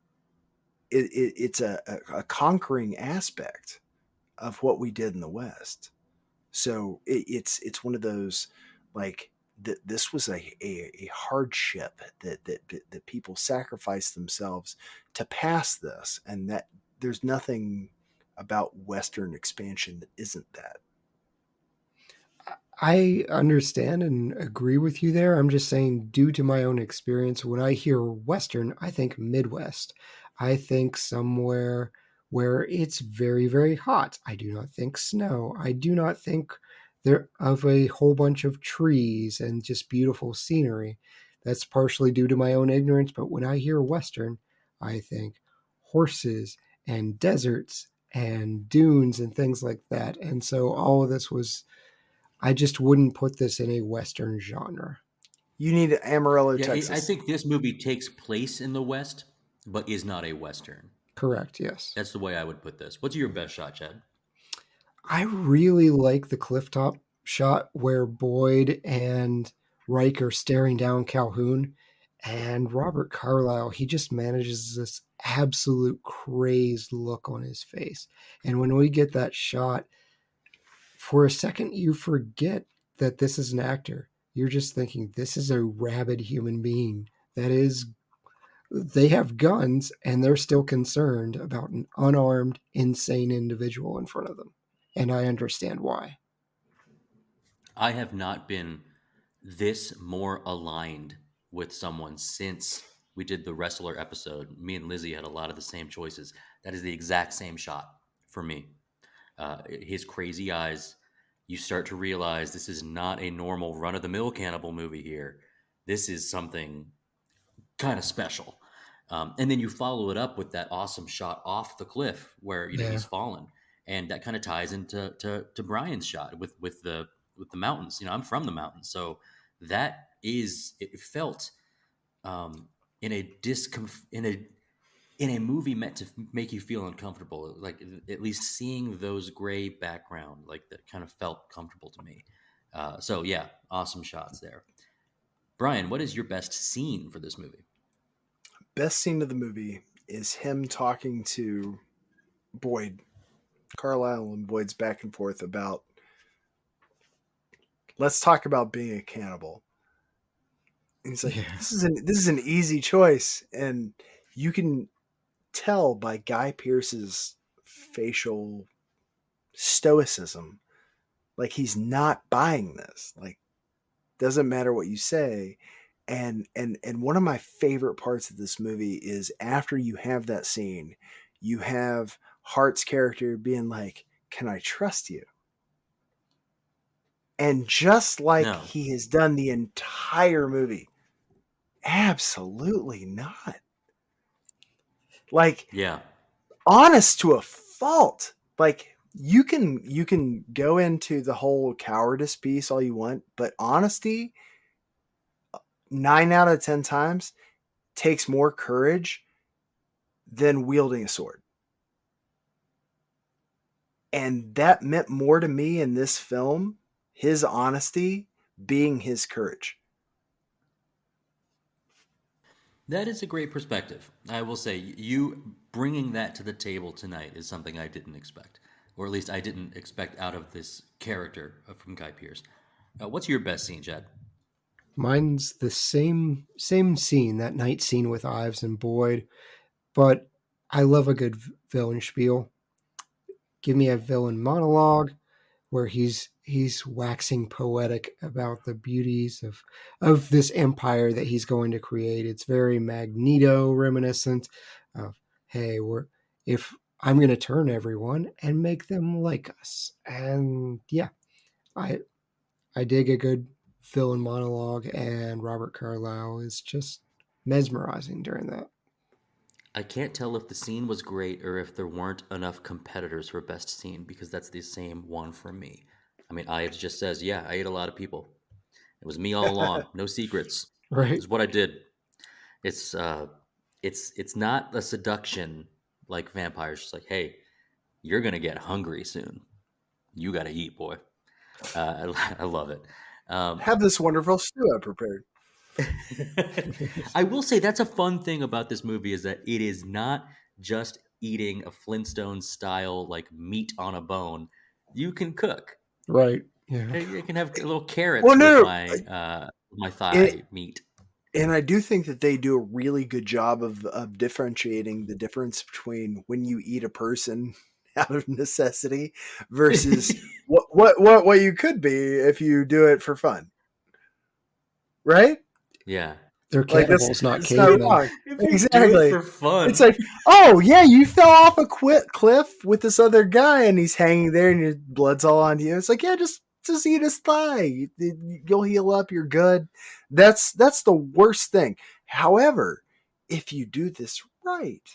a conquering aspect of what we did in the West. So it's one of those, like, that this was a hardship that people sacrificed themselves to pass this, and that there's nothing about Western expansion that isn't that. I understand and agree with you there. I'm just saying, due to my own experience, when I hear Western, I think Midwest. I think somewhere where it's very, very hot. I do not think snow. I do not think there of a whole bunch of trees and just beautiful scenery. That's partially due to my own ignorance, but when I hear Western, I think horses and deserts and dunes and things like that. And so all of this was, I just wouldn't put this in a Western genre. You need Amarillo, Yeah, Texas. I think this movie takes place in the West, but is not a Western. Correct, yes. That's the way I would put this. What's your best shot, Chad? I really like the clifftop shot where Boyd and Reich are staring down Calhoun, and Robert Carlyle, he just manages this absolute crazed look on his face. And when we get that shot, for a second you forget that this is an actor. You're just thinking, this is a rabid human being that is, they have guns and they're still concerned about an unarmed, insane individual in front of them. And I understand why. I have not been this more aligned with someone since we did the wrestler episode. Me and Lizzy had a lot of the same choices. That is the exact same shot for me. His crazy eyes, you start to realize this is not a normal run-of-the-mill cannibal movie here. This is something kind of special. And then you follow it up with that awesome shot off the cliff where he's fallen, and that kind of ties into to Brian's shot with the mountains. I'm from the mountains, so that is, it felt in a movie meant to make you feel uncomfortable, like at least seeing those gray background, like that kind of felt comfortable to me. So yeah, awesome shots there. Brian, what is your best scene for this movie? Best scene of the movie is him talking to Boyd, Carlyle and Boyd's back and forth about, let's talk about being a cannibal. And he's like, this is an easy choice. And you can tell by Guy Pearce's facial stoicism, like he's not buying this. Like, doesn't matter what you say. And one of my favorite parts of this movie is after you have that scene, you have Hart's character being like, can I trust you? And just like he has done the entire movie, absolutely not. Like, honest to a fault. Like, you can go into the whole cowardice piece all you want, but honesty, 9 out of 10 times, takes more courage than wielding a sword. And that meant more to me in this film, his honesty being his courage. That is a great perspective. I will say, you bringing that to the table tonight is something I didn't expect, or at least I didn't expect out of this character from Guy Pearce. What's your best scene, Chad? Mine's the same scene, that night scene with Ives and Boyd, but I love a good villain spiel. Give me a villain monologue where he's waxing poetic about the beauties of this empire that he's going to create. It's very Magneto reminiscent of, hey, we're if I'm going to turn everyone and make them like us. And yeah, I I dig a good villain monologue, and Robert Carlyle is just mesmerizing during that. I can't tell if the scene was great or if there weren't enough competitors for best scene, because that's the same one for me. I mean, Ives just says, "Yeah, I ate a lot of people. It was me all along. No secrets. This Right. is what I did." It's it's not a seduction like vampires. Just like, hey, you're gonna get hungry soon. You gotta eat, boy. I love it. Um, Have this wonderful stew I prepared. I will say that's a fun thing about this movie is that it is not just eating a Flintstone style like meat on a bone. You can cook. Right. Yeah. I can have little Well, carrots with no, my it, thigh meat. and I do think that they do a really good job of differentiating the difference between when you eat a person out of necessity versus what you could be if you do it for fun, right? Yeah. They're Like cannibals, not that's not cavemen. wrong. If you do it Exactly. for fun. It's like, oh yeah, you fell off a cliff with this other guy, and he's hanging there, and your blood's all on you. It's like, yeah, just eat his thigh. You'll heal up. You're good. That's the worst thing. However, if you do this right,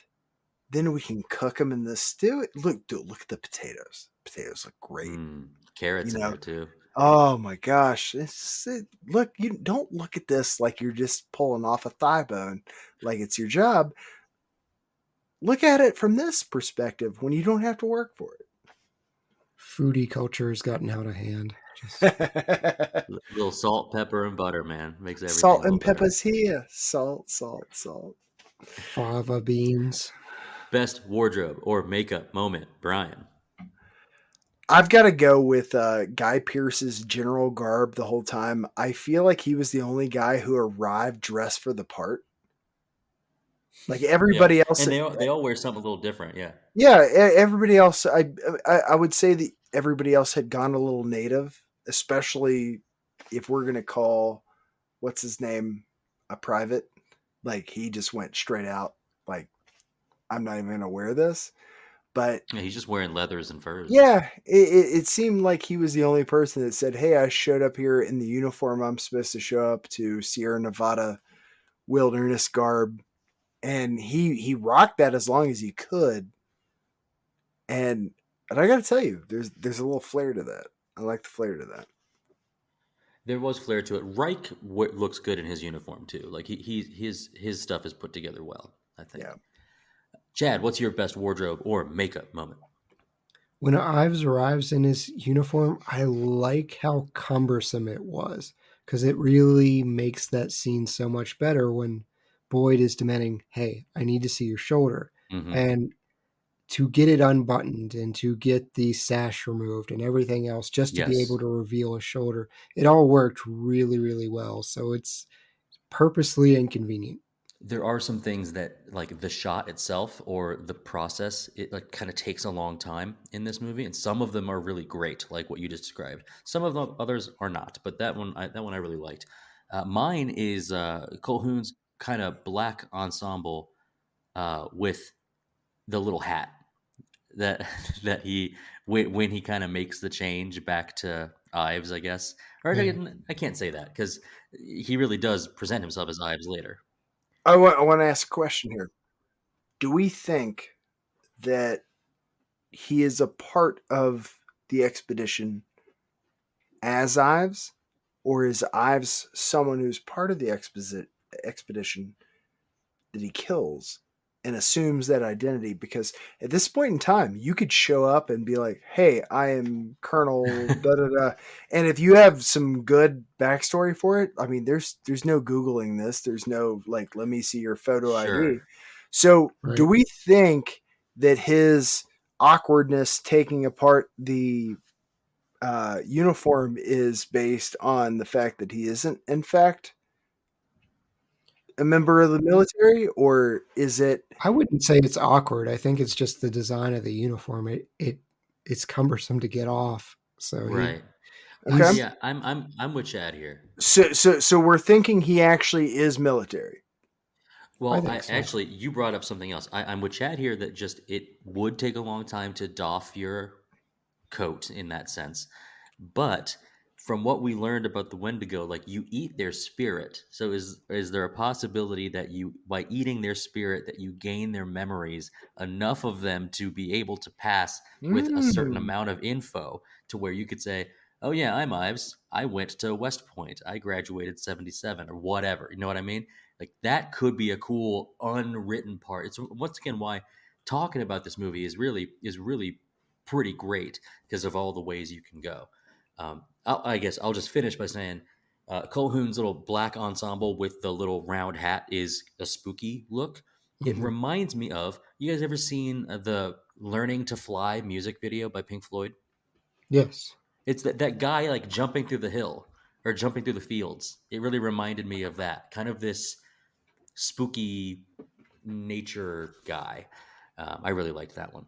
then we can cook them in the stew. Look, dude, look at the potatoes. Potatoes look great. Carrots You in know, there too. oh my gosh! Look, you don't look at this like you're just pulling off a thigh bone, like it's your job. Look at it from this perspective when you don't have to work for Foodie culture has gotten out of hand. Just it. Little salt, pepper, and butter, man, makes everything Salt a little and better. pepper's here. Salt, salt, salt. fava beans. Best wardrobe or makeup moment, Brian. I've got to go with Guy Pearce's general garb the whole time. I feel like he was the only guy who arrived dressed for the part. Like Yeah, everybody else, and they all wear something a little different. Yeah. yeah, everybody else. I would say that everybody else had gone a little native, especially if we're gonna call what's his name a private. Like he just went straight out. Like I'm not even gonna wear this. But Yeah, he's just wearing leathers and furs. yeah, it seemed like he was the only person that said, "Hey, I showed up here in the uniform I'm supposed to show up to Sierra Nevada wilderness garb," and he rocked that as long as he could. And I got to tell you, there's a little flair to that. I like the flair to that. There was flair to it. Reich looks good in his uniform too. Like his stuff is put together well, I think. Yeah. Chad, what's your best wardrobe or makeup moment? When Ives arrives in his uniform, I like how cumbersome it was because it really makes that scene so much better when Boyd is demanding, "Hey, I need to see your shoulder." Mm-hmm. And to get it unbuttoned and to get the sash removed and everything else just to be Yes. able to reveal a shoulder, it all worked really, really well. So it's purposely inconvenient. There are some things that like the shot itself or the process, it like kind of takes a long time in this movie, and some of them are really great, like what you just described. Some of the others are not, but that one I really liked. Mine is Colquhoun's kind of black ensemble with the little hat that that he when he kind of makes the change back to Ives, I guess. Or Yeah. I can't say that because he really does present himself as Ives later. I want to ask a question here. Do we think that he is a part of the expedition as Ives, or is Ives someone who's part of the expedition that he kills, and assumes that identity, because at this point in time, you could show up and be like, hey, I am Colonel da da da. And if you have some good backstory for it, I mean, there's no Googling this. There's no like, let me see your photo Sure. ID. So do Right. we think that his awkwardness taking apart the uniform is based on the fact that he isn't, in fact, a member of the military, or is it? I wouldn't say it's awkward. I think it's just the design of the uniform. It's cumbersome to get off. So Right. Okay. he's Yeah, I'm with Chad here. So we're thinking he actually is military. Well, think so. actually, you brought up something else. I'm with Chad here that just it would take a long time to doff your coat in that sense. But from what we learned about the Wendigo, like you eat their spirit. So is there a possibility that you, by eating their spirit, that you gain their memories, enough of them to be able to pass with a certain Mm. amount of info to where you could say, oh yeah, I'm Ives. I went to West Point. I graduated 77 or whatever. You know what I mean? Like that could be a cool unwritten part. It's once again why talking about this movie is really pretty great because of all the ways you can go. I guess I'll just finish by saying Colquhoun's little black ensemble with the little round hat is a spooky look. It Mhm. reminds me of, you guys ever seen the Learning to Fly music video by Pink Floyd? Yes. It's that guy like jumping through the hill or jumping through the fields. It really reminded me of that kind of this spooky nature guy. I really liked that one.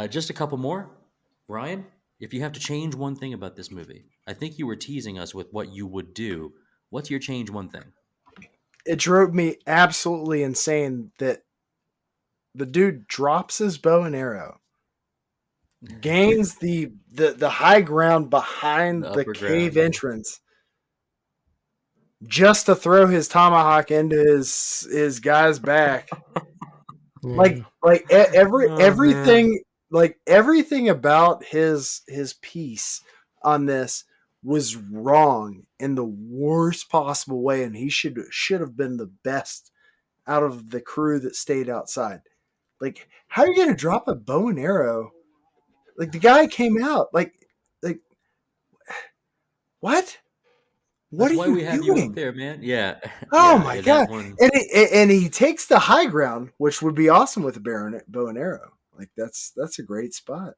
Just a couple more. Ryan, if you have to change one thing about this movie, I think you were teasing us with what you would do. What's your change one thing? It drove me absolutely insane that the dude drops his bow and arrow, gains the high ground behind The the upper ground, cave yeah. entrance, just to throw his tomahawk into his guy's back. Yeah. Oh, man. Everything about his piece on this was wrong in the worst possible way, and he should have been the best out of the crew that stayed outside. Like, how are you going to drop a bow and arrow? Like, the guy came out like what? What That's are why you we have you up doing? there, man. Yeah. Oh Yeah, my that god! one. And he takes the high ground, which would be awesome with a bow and arrow. Like that's a great spot.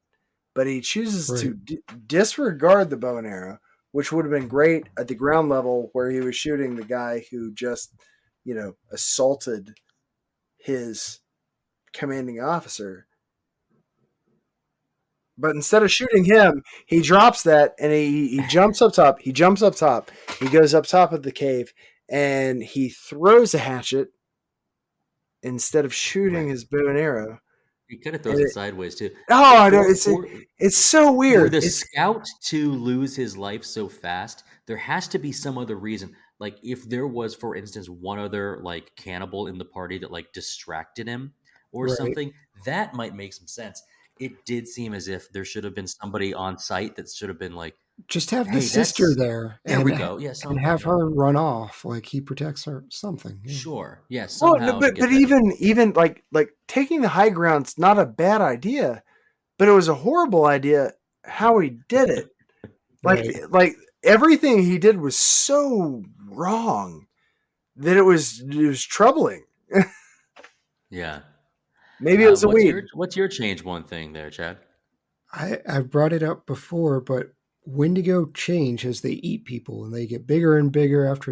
But he chooses Right. to disregard the bow and arrow, which would have been great at the ground level where he was shooting the guy who just, assaulted his commanding officer. But instead of shooting him, he drops that and he jumps up top. He jumps up top. He goes up top of the cave and he throws a hatchet instead of shooting Right. his bow and arrow. He kind of throws it sideways, too. Oh, I know. For, It's so for weird. the scout to lose his life so fast, there has to be some other reason. Like if there was, for instance, one other like cannibal in the party that like distracted him or Right. something, that might make some sense. It did seem as if there should have been somebody on site that should have been like, Just have the "Hey, sister that's there there we go, yeah, and something, have you know, her run off like he protects her. Something. Yeah. sure, yeah, Well, no, somehow to get but that." even like taking the high ground's not a bad idea, but it was a horrible idea how he did it. Right. Like everything he did was so wrong that it was troubling. Yeah. Maybe it was a weed. What's your change one thing there, Chad? I've brought it up before, but Wendigo change as they eat people, and they get bigger and bigger after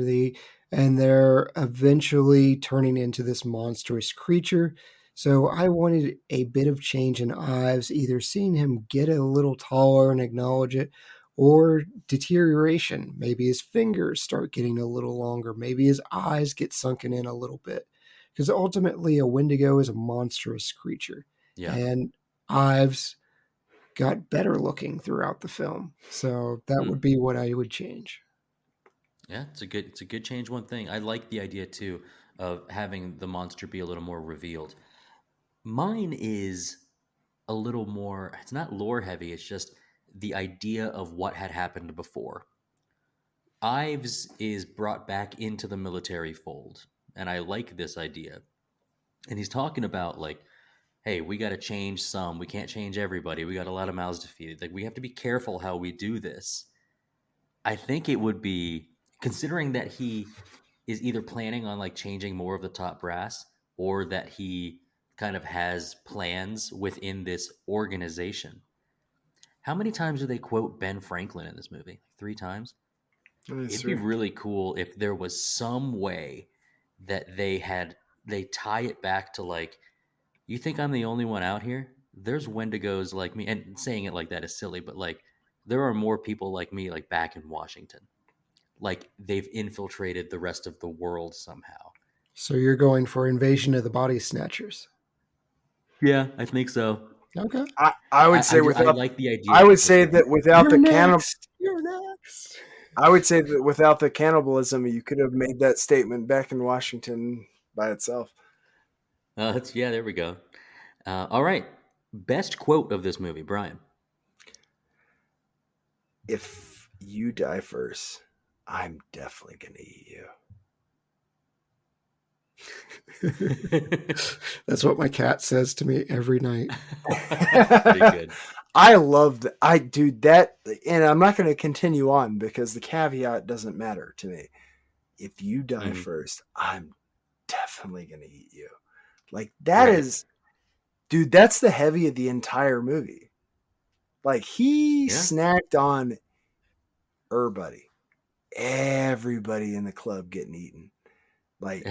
and they're eventually turning into this monstrous creature. So I wanted a bit of change in Ives, either seeing him get a little taller and acknowledge it, or deterioration. Maybe his fingers start getting a little longer. Maybe his eyes get sunken in a little bit. Because ultimately, a Wendigo is a monstrous creature. Yeah. And Ives got better looking throughout the film. So that would be what I would change. Yeah, it's a good change one thing. I like the idea too of having the monster be a little more revealed. Mine is a little more, it's not lore heavy, it's just the idea of what had happened before. Ives is brought back into the military fold, and I like this idea. And he's talking about like, hey, we got to change some. We can't change everybody. We got a lot of mouths to feed. Like, we have to be careful how we do this. I think it would be, considering that he is either planning on like changing more of the top brass, or that he kind of has plans within this organization. How many times do they quote Ben Franklin in this movie? 3 times? It'd be really cool if there was some way that they tie it back to like, you think I'm the only one out here? There's Wendigos like me. And saying it like that is silly, but like, there are more people like me, like back in Washington. Like, they've infiltrated the rest of the world somehow. So you're going for Invasion of the Body Snatchers? Yeah, I think so. Okay. I would say I like the idea. I would say that without You're the You're next. I would say that without the cannibalism, you could have made that statement back in Washington by itself. Yeah, there we go. All right. Best quote of this movie, Brian. If you die first, I'm definitely going to eat you. That's what my cat says to me every night. Pretty good. I love that. I do that, and I'm not going to continue on because the caveat doesn't matter to me. If you die first, I'm definitely going to eat you. Like, that is, dude, that's the heavy of the entire movie. Like, he snacked on everybody in the club getting eaten. Like,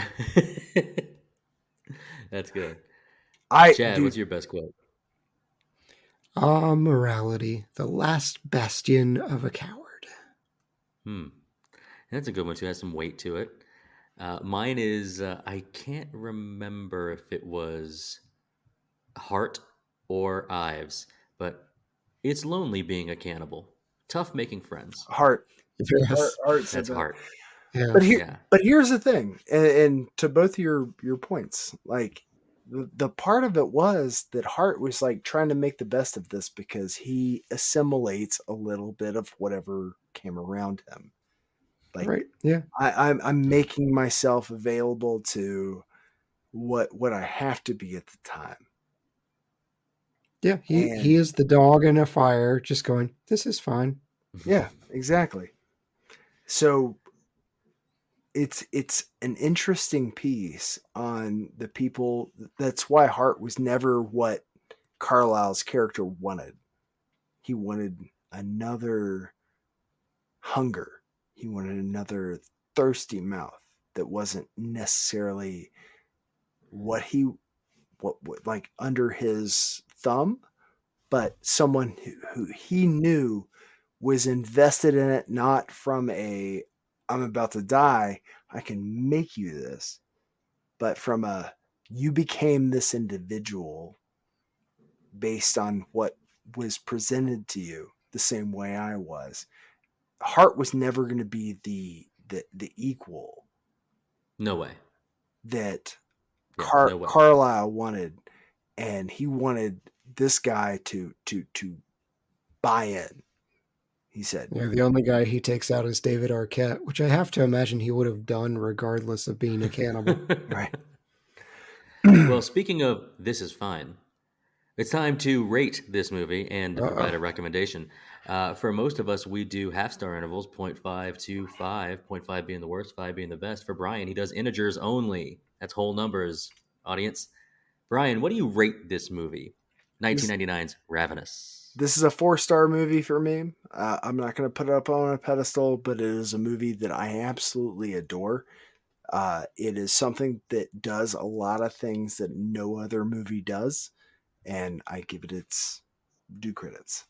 that's good. Chad, what's your best quote? Morality, the last bastion of a coward. That's a good one too. Has some weight to it. Mine is, I can't remember if it was Hart or Ives, but it's lonely being a cannibal. Tough making friends. Hart. Yes. That's Hart. Yeah. But here's the thing, and to both your points, like the part of it was that Hart was like trying to make the best of this because he assimilates a little bit of whatever came around him. Like, right. Yeah. I'm making myself available to what I have to be at the time. Yeah. He is the dog in a fire, just going, this is fine. Yeah, exactly. So it's an interesting piece on the people. That's why Hart was never what Carlyle's character wanted. He wanted another hunger. He wanted another thirsty mouth that wasn't necessarily what like under his thumb, but someone who he knew was invested in it, not from a I'm about to die, I can make you this, but from a you became this individual based on what was presented to you the same way I was. Hart was never going to be the equal. No way. That no way. Carlyle wanted, and he wanted this guy to buy in. He said, yeah, the only guy he takes out is David Arquette, which I have to imagine he would have done regardless of being a cannibal. Right. Well, speaking of This Is Fine, it's time to rate this movie and provide a recommendation. For most of us, we do half-star intervals, 0.5 to 5, 0.5 being the worst, 5 being the best. For Brian, he does integers only. That's whole numbers, audience. Brian, what do you rate this movie? 1999's Ravenous. This is a 4-star movie for me. I'm not going to put it up on a pedestal, but it is a movie that I absolutely adore. It is something that does a lot of things that no other movie does, and I give it its due credits.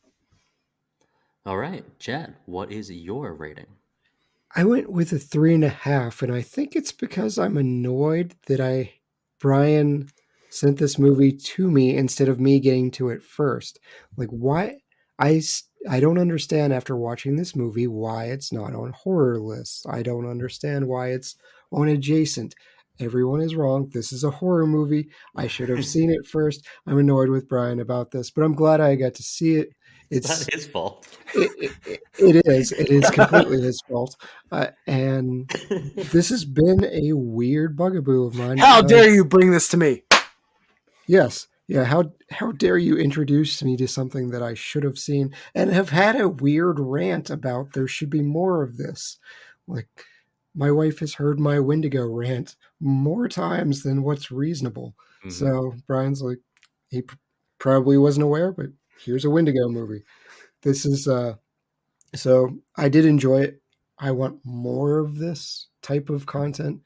All right, Chad, what is your rating? I went with a 3.5, and I think it's because I'm annoyed that Brian sent this movie to me instead of me getting to it first. Like, why? I don't understand after watching this movie why it's not on horror lists. I don't understand why it's on adjacent. Everyone is wrong. This is a horror movie. I should have seen it first. I'm annoyed with Brian about this, but I'm glad I got to see it. It's not his fault. It is. It is completely his fault. And this has been a weird bugaboo of mine. How dare you bring this to me? Yes. Yeah, how dare you introduce me to something that I should have seen and have had a weird rant about there should be more of this. Like my wife has heard my Wendigo rant more times than what's reasonable. Mhm. So Brian's like he probably wasn't aware, but here's a Wendigo movie. This is so I did enjoy it. I want more of this type of content.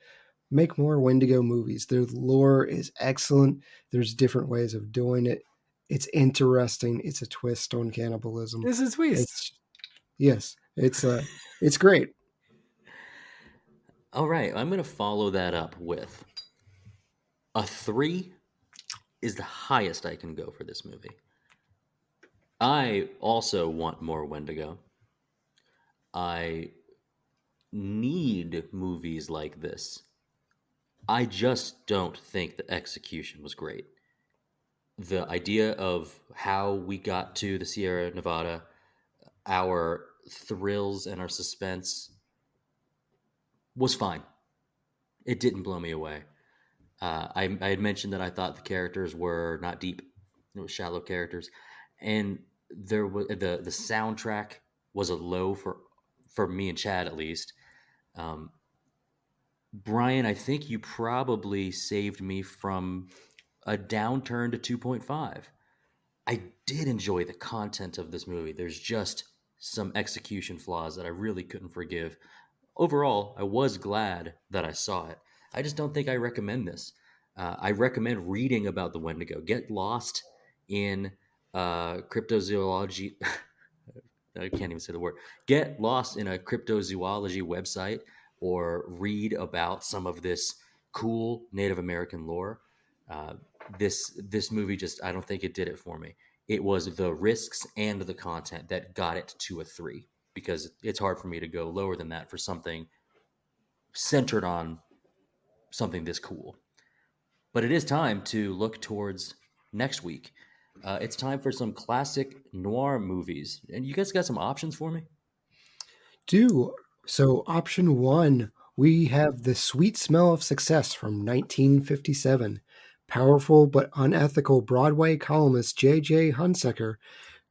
Make more Wendigo movies. Their lore is excellent. There's different ways of doing it. It's interesting. It's a twist on cannibalism. This is twist. It's great. All right, I'm going to follow that up with a 3 is the highest I can go for this movie. I also want more Wendigo. I need movies like this. I just don't think the execution was great. The idea of how we got to the Sierra Nevada, our thrills and our suspense was fine. It didn't blow me away. I had mentioned that I thought the characters were not deep; it was shallow characters, and there was the soundtrack was a low for me and Chad at least. Brian, I think you probably saved me from a downturn to 2.5. I did enjoy the content of this movie. There's just some execution flaws that I really couldn't forgive. Overall, I was glad that I saw it. I just don't think I recommend this. I recommend reading about the Wendigo. Get lost in cryptozoology. I can't even say the word. Get lost in a cryptozoology website or read about some of this cool Native American lore. This movie just, I don't think it did it for me. It was the risks and the content that got it to a 3, because it's hard for me to go lower than that for something centered on something this cool. But it is time to look towards next week. It's time for some classic noir movies. And you guys got some options for me? So option 1, we have The Sweet Smell of Success from 1957. Powerful but unethical Broadway columnist J.J. Hunsaker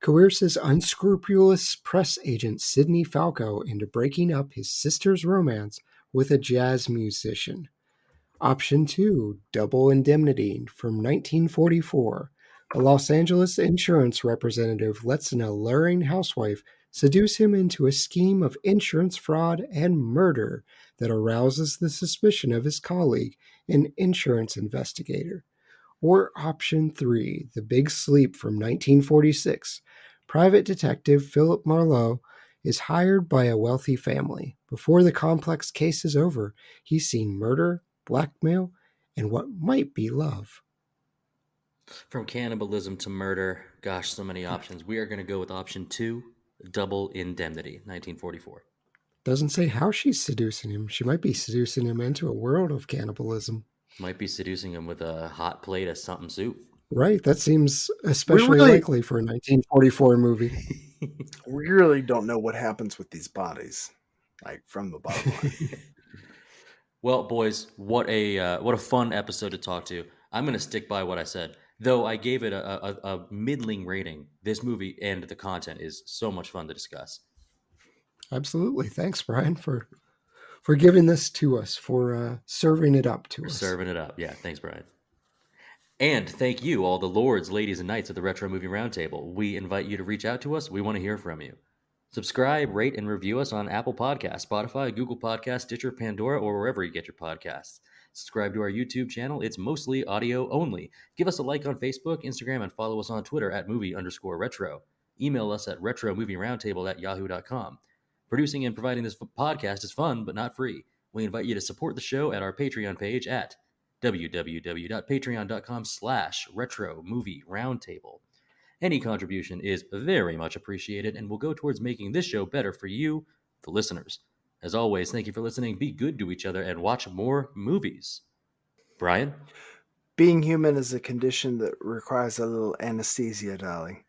coerces unscrupulous press agent Sidney Falco into breaking up his sister's romance with a jazz musician. Option 2, Double Indemnity from 1944. A Los Angeles insurance representative lets an alluring housewife seduce him into a scheme of insurance fraud and murder that arouses the suspicion of his colleague, an insurance investigator. Or option 3, The Big Sleep from 1946. Private detective Philip Marlowe is hired by a wealthy family. Before the complex case is over, he's seen murder, blackmail, and what might be love. From cannibalism to murder, gosh, so many options. We are going to go with option 2, Double Indemnity, 1944. Doesn't say how she's seducing him. She might be seducing him into a world of cannibalism. Might be seducing him with a hot plate of something soup. Right, that seems especially likely for a 1944 movie. We really don't know what happens with these bodies, like from the bottom line. Well, boys, what a fun episode to talk to. I'm going to stick by what I said. Though I gave it a middling rating, this movie and the content is so much fun to discuss. Absolutely. Thanks, Brian, for giving this to us, for serving it up to us. Serving it up. Yeah, thanks, Brian. And thank you, all the lords, ladies, and knights of the Retro Movie Roundtable. We invite you to reach out to us. We want to hear from you. Subscribe, rate, and review us on Apple Podcasts, Spotify, Google Podcasts, Stitcher, Pandora, or wherever you get your podcasts. Subscribe to our YouTube channel. It's mostly audio only. Give us a like on Facebook, Instagram, and follow us on Twitter at movie_retro. Email us at retromovieroundtable@yahoo.com. Producing and providing this podcast is fun, but not free. We invite you to support the show at our Patreon page at www.patreon.com/retromovieroundtable. Any contribution is very much appreciated and will go towards making this show better for you, the listeners. As always, thank you for listening. Be good to each other and watch more movies. Brian? Being human is a condition that requires a little anesthesia, darling.